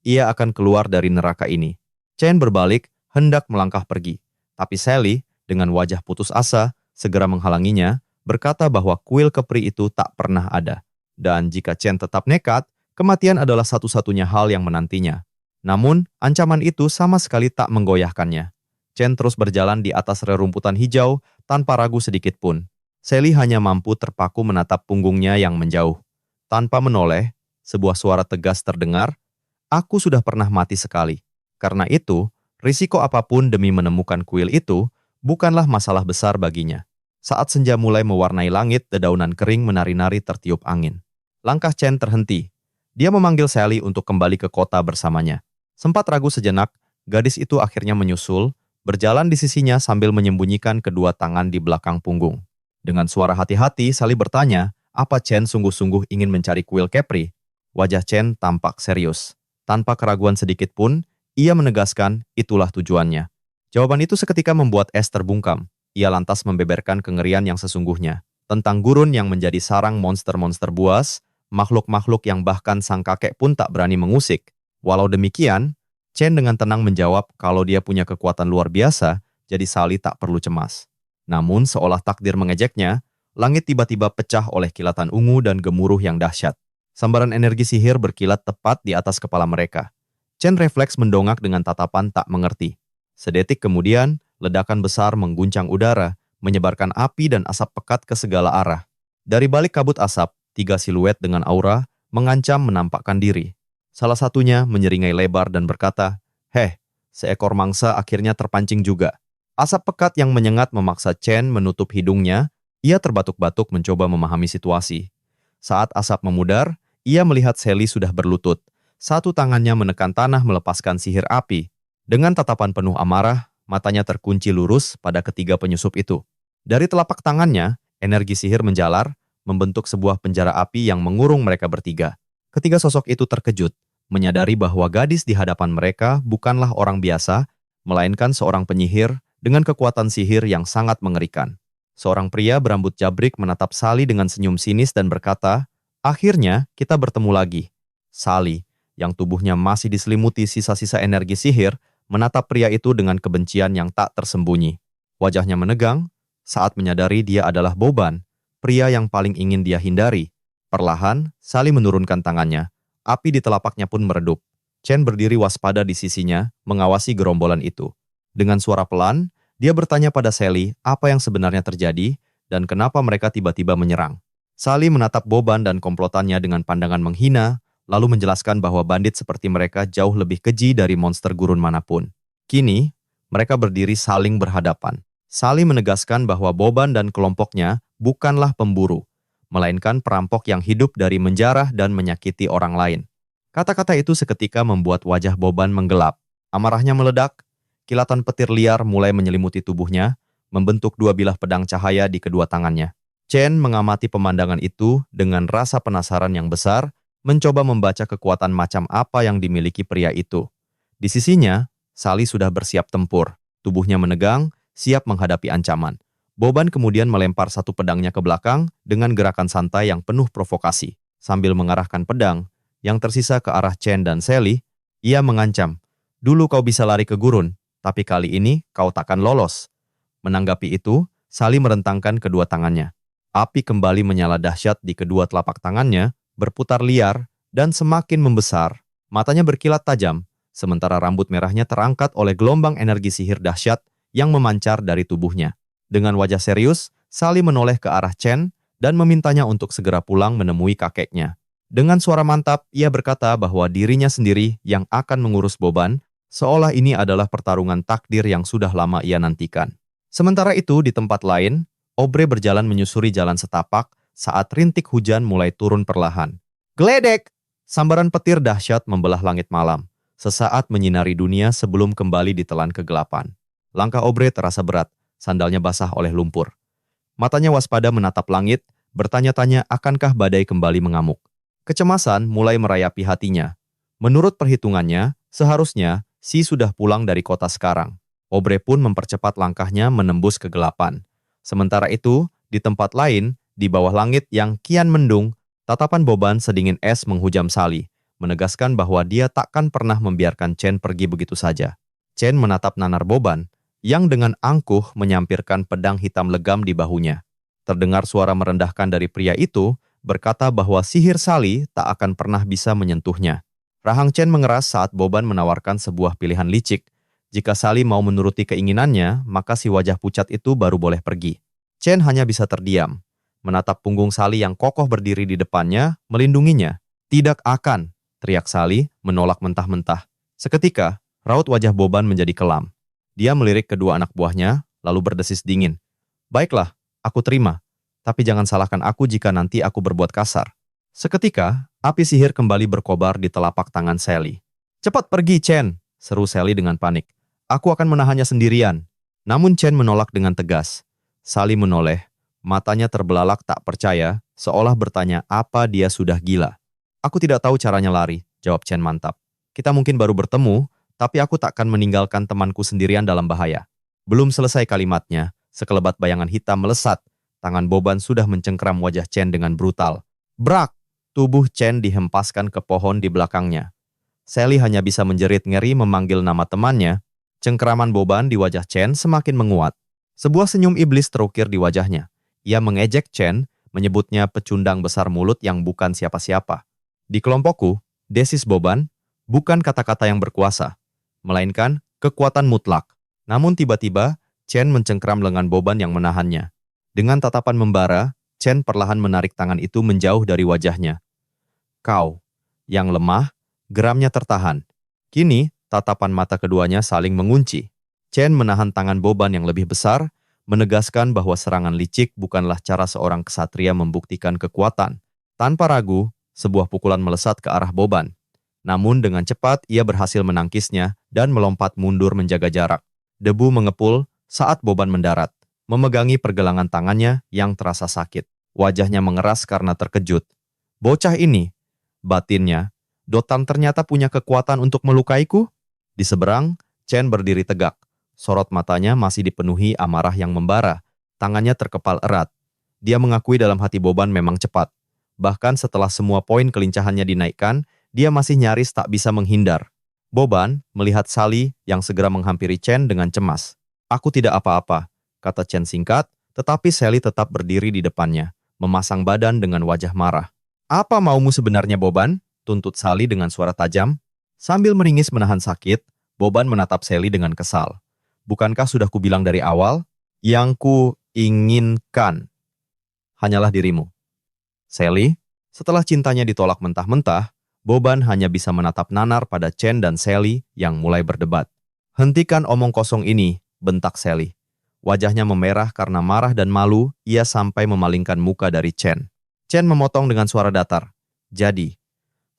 ia akan keluar dari neraka ini. Chen berbalik, hendak melangkah pergi. Tapi Sally, dengan wajah putus asa, segera menghalanginya, berkata bahwa kuil Kepri itu tak pernah ada. Dan jika Chen tetap nekat, kematian adalah satu-satunya hal yang menantinya. Namun, ancaman itu sama sekali tak menggoyahkannya. Chen terus berjalan di atas rerumputan hijau tanpa ragu sedikit pun. Sally hanya mampu terpaku menatap punggungnya yang menjauh. Tanpa menoleh, sebuah suara tegas terdengar, "Aku sudah pernah mati sekali. Karena itu, risiko apapun demi menemukan kuil itu bukanlah masalah besar baginya." Saat senja mulai mewarnai langit, dedaunan kering menari-nari tertiup angin. Langkah Chen terhenti. Dia memanggil Sally untuk kembali ke kota bersamanya. Sempat ragu sejenak, gadis itu akhirnya menyusul, berjalan di sisinya sambil menyembunyikan kedua tangan di belakang punggung. Dengan suara hati-hati, Sally bertanya, apa Chen sungguh-sungguh ingin mencari kuil Kepri? Wajah Chen tampak serius. Tanpa keraguan sedikit pun, ia menegaskan itulah tujuannya. Jawaban itu seketika membuat es terbungkam. Ia lantas membeberkan kengerian yang sesungguhnya. Tentang gurun yang menjadi sarang monster-monster buas, makhluk-makhluk yang bahkan sang kakek pun tak berani mengusik. Walau demikian, Chen dengan tenang menjawab kalau dia punya kekuatan luar biasa, jadi Sally tak perlu cemas. Namun seolah takdir mengejeknya, langit tiba-tiba pecah oleh kilatan ungu dan gemuruh yang dahsyat. Sambaran energi sihir berkilat tepat di atas kepala mereka. Chen refleks mendongak dengan tatapan tak mengerti. Sedetik kemudian, ledakan besar mengguncang udara, menyebarkan api dan asap pekat ke segala arah. Dari balik kabut asap, 3 siluet dengan aura mengancam menampakkan diri. Salah satunya menyeringai lebar dan berkata, "Heh, seekor mangsa akhirnya terpancing juga." Asap pekat yang menyengat memaksa Chen menutup hidungnya. Ia terbatuk-batuk mencoba memahami situasi. Saat asap memudar, ia melihat Sally sudah berlutut. Satu tangannya menekan tanah melepaskan sihir api. Dengan tatapan penuh amarah, matanya terkunci lurus pada ketiga penyusup itu. Dari telapak tangannya, energi sihir menjalar, membentuk sebuah penjara api yang mengurung mereka bertiga. Ketiga sosok itu terkejut, menyadari bahwa gadis di hadapan mereka bukanlah orang biasa, melainkan seorang penyihir dengan kekuatan sihir yang sangat mengerikan. Seorang pria berambut jabrik menatap Sally dengan senyum sinis dan berkata, "Akhirnya kita bertemu lagi." Sally, yang tubuhnya masih diselimuti sisa-sisa energi sihir, menatap pria itu dengan kebencian yang tak tersembunyi. Wajahnya menegang saat menyadari dia adalah Boban, pria yang paling ingin dia hindari. Perlahan, Sally menurunkan tangannya. Api di telapaknya pun meredup. Chen berdiri waspada di sisinya, mengawasi gerombolan itu. Dengan suara pelan, dia bertanya pada Sally apa yang sebenarnya terjadi dan kenapa mereka tiba-tiba menyerang. Sally menatap Boban dan komplotannya dengan pandangan menghina, lalu menjelaskan bahwa bandit seperti mereka jauh lebih keji dari monster gurun manapun. Kini, mereka berdiri saling berhadapan. Sally menegaskan bahwa Boban dan kelompoknya bukanlah pemburu, melainkan perampok yang hidup dari menjarah dan menyakiti orang lain. Kata-kata itu seketika membuat wajah Boban menggelap. Amarahnya meledak, kilatan petir liar mulai menyelimuti tubuhnya, membentuk dua bilah pedang cahaya di kedua tangannya. Chen mengamati pemandangan itu dengan rasa penasaran yang besar, mencoba membaca kekuatan macam apa yang dimiliki pria itu. Di sisinya, Sally sudah bersiap tempur. Tubuhnya menegang, siap menghadapi ancaman. Boban kemudian melempar satu pedangnya ke belakang dengan gerakan santai yang penuh provokasi. Sambil mengarahkan pedang yang tersisa ke arah Chen dan Sally, ia mengancam, "Dulu kau bisa lari ke gurun, tapi kali ini kau takkan lolos." Menanggapi itu, Sally merentangkan kedua tangannya. Api kembali menyala dahsyat di kedua telapak tangannya, berputar liar, dan semakin membesar. Matanya berkilat tajam, sementara rambut merahnya terangkat oleh gelombang energi sihir dahsyat yang memancar dari tubuhnya. Dengan wajah serius, Sally menoleh ke arah Chen dan memintanya untuk segera pulang menemui kakeknya. Dengan suara mantap, ia berkata bahwa dirinya sendiri yang akan mengurus Boban, seolah ini adalah pertarungan takdir yang sudah lama ia nantikan. Sementara itu, di tempat lain, Obre berjalan menyusuri jalan setapak saat rintik hujan mulai turun perlahan. Gledek! Sambaran petir dahsyat membelah langit malam, sesaat menyinari dunia sebelum kembali ditelan kegelapan. Langkah Obre terasa berat, sandalnya basah oleh lumpur. Matanya waspada menatap langit, bertanya-tanya akankah badai kembali mengamuk. Kecemasan mulai merayapi hatinya. Menurut perhitungannya, seharusnya Si sudah pulang dari kota sekarang. Obre pun mempercepat langkahnya menembus kegelapan. Sementara itu, di tempat lain, di bawah langit yang kian mendung, tatapan Boban sedingin es menghujam Sally, menegaskan bahwa dia takkan pernah membiarkan Chen pergi begitu saja. Chen menatap nanar Boban, yang dengan angkuh menyampirkan pedang hitam legam di bahunya. Terdengar suara merendahkan dari pria itu, berkata bahwa sihir Sally tak akan pernah bisa menyentuhnya. Rahang Chen mengeras saat Boban menawarkan sebuah pilihan licik. Jika Sally mau menuruti keinginannya, maka si wajah pucat itu baru boleh pergi. Chen hanya bisa terdiam, menatap punggung Sally yang kokoh berdiri di depannya, melindunginya. "Tidak akan," teriak Sally, menolak mentah-mentah. Seketika, raut wajah Boban menjadi kelam. Dia melirik kedua anak buahnya, lalu berdesis dingin. "Baiklah, aku terima. Tapi jangan salahkan aku jika nanti aku berbuat kasar." Seketika, api sihir kembali berkobar di telapak tangan Sally. "Cepat pergi, Chen!" seru Sally dengan panik. "Aku akan menahannya sendirian." Namun Chen menolak dengan tegas. Sally menoleh, matanya terbelalak tak percaya, seolah bertanya apa dia sudah gila. "Aku tidak tahu caranya lari," jawab Chen mantap. "Kita mungkin baru bertemu, tapi aku takkan meninggalkan temanku sendirian dalam bahaya." Belum selesai kalimatnya, sekelebat bayangan hitam melesat. Tangan Boban sudah mencengkram wajah Chen dengan brutal. Brak! Tubuh Chen dihempaskan ke pohon di belakangnya. Sally hanya bisa menjerit ngeri memanggil nama temannya. Cengkraman Boban di wajah Chen semakin menguat. Sebuah senyum iblis terukir di wajahnya. Ia mengejek Chen, menyebutnya pecundang besar mulut yang bukan siapa-siapa. "Di kelompokku, desis Boban, bukan kata-kata yang berkuasa, melainkan kekuatan mutlak." Namun tiba-tiba, Chen mencengkram lengan Boban yang menahannya. Dengan tatapan membara, Chen perlahan menarik tangan itu menjauh dari wajahnya. "Kau," yang lemah, geramnya tertahan. Kini, tatapan mata keduanya saling mengunci. Chen menahan tangan Boban yang lebih besar, menegaskan bahwa serangan licik bukanlah cara seorang ksatria membuktikan kekuatan. Tanpa ragu, sebuah pukulan melesat ke arah Boban. Namun dengan cepat ia berhasil menangkisnya dan melompat mundur menjaga jarak. Debu mengepul saat Boban mendarat, memegangi pergelangan tangannya yang terasa sakit. Wajahnya mengeras karena terkejut. "Bocah ini," batinnya, "Dotan ternyata punya kekuatan untuk melukaiku?" Di seberang, Chen berdiri tegak. Sorot matanya masih dipenuhi amarah yang membara. Tangannya terkepal erat. Dia mengakui dalam hati Boban memang cepat. Bahkan setelah semua poin kelincahannya dinaikkan, dia masih nyaris tak bisa menghindar. Boban melihat Sally yang segera menghampiri Chen dengan cemas. "Aku tidak apa-apa," kata Chen singkat, tetapi Sally tetap berdiri di depannya, memasang badan dengan wajah marah. "Apa maumu sebenarnya, Boban?" tuntut Sally dengan suara tajam. Sambil meringis menahan sakit, Boban menatap Sally dengan kesal. "Bukankah sudah kubilang dari awal? Yang ku inginkan hanyalah dirimu." Sally, setelah cintanya ditolak mentah-mentah, Boban hanya bisa menatap nanar pada Chen dan Sally yang mulai berdebat. "Hentikan omong kosong ini," bentak Sally. Wajahnya memerah karena marah dan malu, ia sampai memalingkan muka dari Chen. Chen memotong dengan suara datar. "Jadi,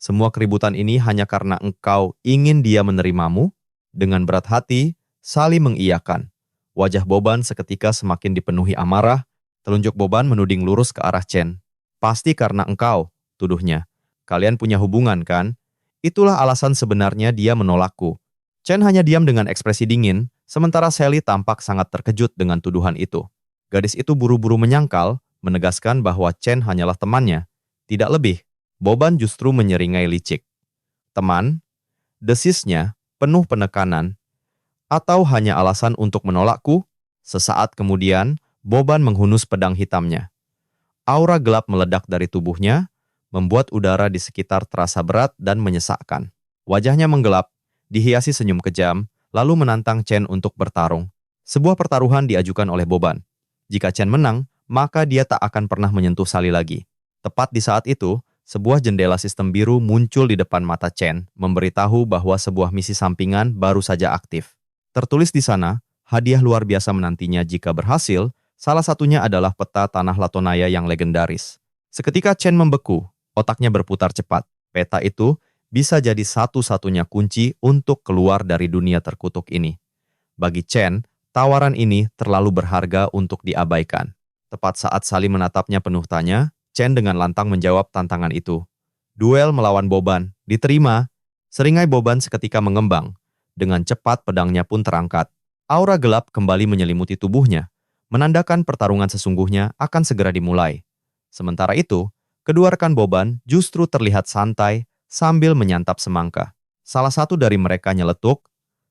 semua keributan ini hanya karena engkau ingin dia menerimamu?" Dengan berat hati, Sally mengiyakan. Wajah Boban seketika semakin dipenuhi amarah, telunjuk Boban menuding lurus ke arah Chen. Pasti karena engkau, tuduhnya. Kalian punya hubungan, kan? Itulah alasan sebenarnya dia menolakku. Chen hanya diam dengan ekspresi dingin, sementara Sally tampak sangat terkejut dengan tuduhan itu. Gadis itu buru-buru menyangkal, menegaskan bahwa Chen hanyalah temannya. Tidak lebih, Boban justru menyeringai licik. Teman? Desisnya, penuh penekanan. Atau hanya alasan untuk menolakku? Sesaat kemudian, Boban menghunus pedang hitamnya. Aura gelap meledak dari tubuhnya, membuat udara di sekitar terasa berat dan menyesakkan. Wajahnya menggelap, dihiasi senyum kejam, lalu menantang Chen untuk bertarung. Sebuah pertaruhan diajukan oleh Boban. Jika Chen menang, maka dia tak akan pernah menyentuh Sally lagi. Tepat di saat itu, sebuah jendela sistem biru muncul di depan mata Chen, memberitahu bahwa sebuah misi sampingan baru saja aktif. Tertulis di sana, hadiah luar biasa menantinya jika berhasil, salah satunya adalah peta tanah Latonaya yang legendaris. Seketika Chen membeku, otaknya berputar cepat. Peta itu bisa jadi satu-satunya kunci untuk keluar dari dunia terkutuk ini. Bagi Chen, tawaran ini terlalu berharga untuk diabaikan. Tepat saat Sally menatapnya penuh tanya, Chen dengan lantang menjawab tantangan itu. Duel melawan Boban, diterima. Seringai Boban seketika mengembang. Dengan cepat pedangnya pun terangkat. Aura gelap kembali menyelimuti tubuhnya, menandakan pertarungan sesungguhnya akan segera dimulai. Sementara itu, kedua rekan Boban justru terlihat santai sambil menyantap semangka. Salah satu dari mereka nyeletuk.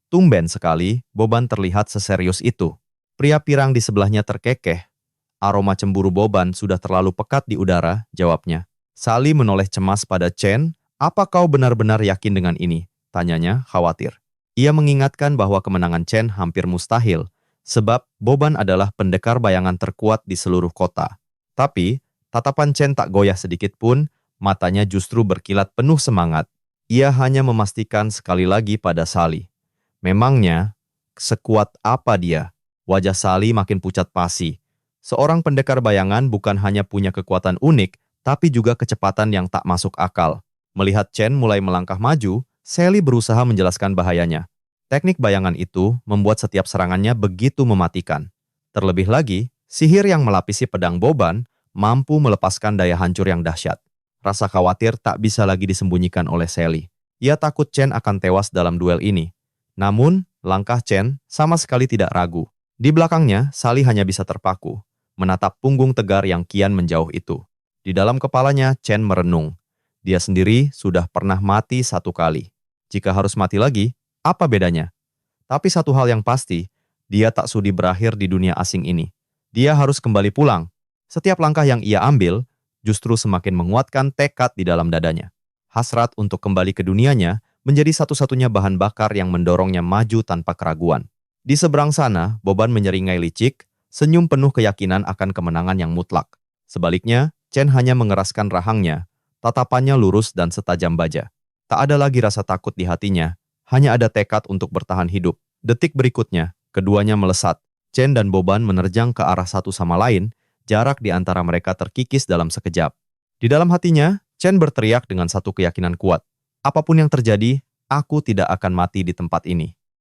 Tumben sekali, Boban terlihat seserius itu. Pria pirang di sebelahnya terkekeh. Aroma cemburu Boban sudah terlalu pekat di udara, jawabnya. Sally menoleh cemas pada Chen. Apa kau benar-benar yakin dengan ini? Tanyanya, khawatir. Ia mengingatkan bahwa kemenangan Chen hampir mustahil, sebab Boban adalah pendekar bayangan terkuat di seluruh kota. Tapi, tatapan Chen tak goyah sedikit pun, matanya justru berkilat penuh semangat. Ia hanya memastikan sekali lagi pada Sally. Memangnya, sekuat apa dia? Wajah Sally makin pucat pasi. Seorang pendekar bayangan bukan hanya punya kekuatan unik, tapi juga kecepatan yang tak masuk akal. Melihat Chen mulai melangkah maju, Sally berusaha menjelaskan bahayanya. Teknik bayangan itu membuat setiap serangannya begitu mematikan. Terlebih lagi, sihir yang melapisi pedang Boban mampu melepaskan daya hancur yang dahsyat. Rasa khawatir tak bisa lagi disembunyikan oleh Sally. Ia takut Chen akan tewas dalam duel ini. Namun, langkah Chen sama sekali tidak ragu. Di belakangnya, Sally hanya bisa terpaku, menatap punggung tegar yang kian menjauh itu. Di dalam kepalanya, Chen merenung. Dia sendiri sudah pernah mati satu kali. Jika harus mati lagi, apa bedanya? Tapi satu hal yang pasti, dia tak sudi berakhir di dunia asing ini. Dia harus kembali pulang. Setiap langkah yang ia ambil, justru semakin menguatkan tekad di dalam dadanya. Hasrat untuk kembali ke dunianya menjadi satu-satunya bahan bakar yang mendorongnya maju tanpa keraguan. Di seberang sana, Boban menyeringai licik, senyum penuh keyakinan akan kemenangan yang mutlak. Sebaliknya, Chen hanya mengeraskan rahangnya, tatapannya lurus dan setajam baja. Tak ada lagi rasa takut di hatinya, hanya ada tekad untuk bertahan hidup. Detik berikutnya, keduanya melesat. Chen dan Boban menerjang ke arah satu sama lain, jarak di antara mereka terkikis dalam sekejap. Di dalam hatinya, Chen berteriak dengan satu keyakinan kuat. Apapun yang terjadi, aku tidak akan mati di tempat ini.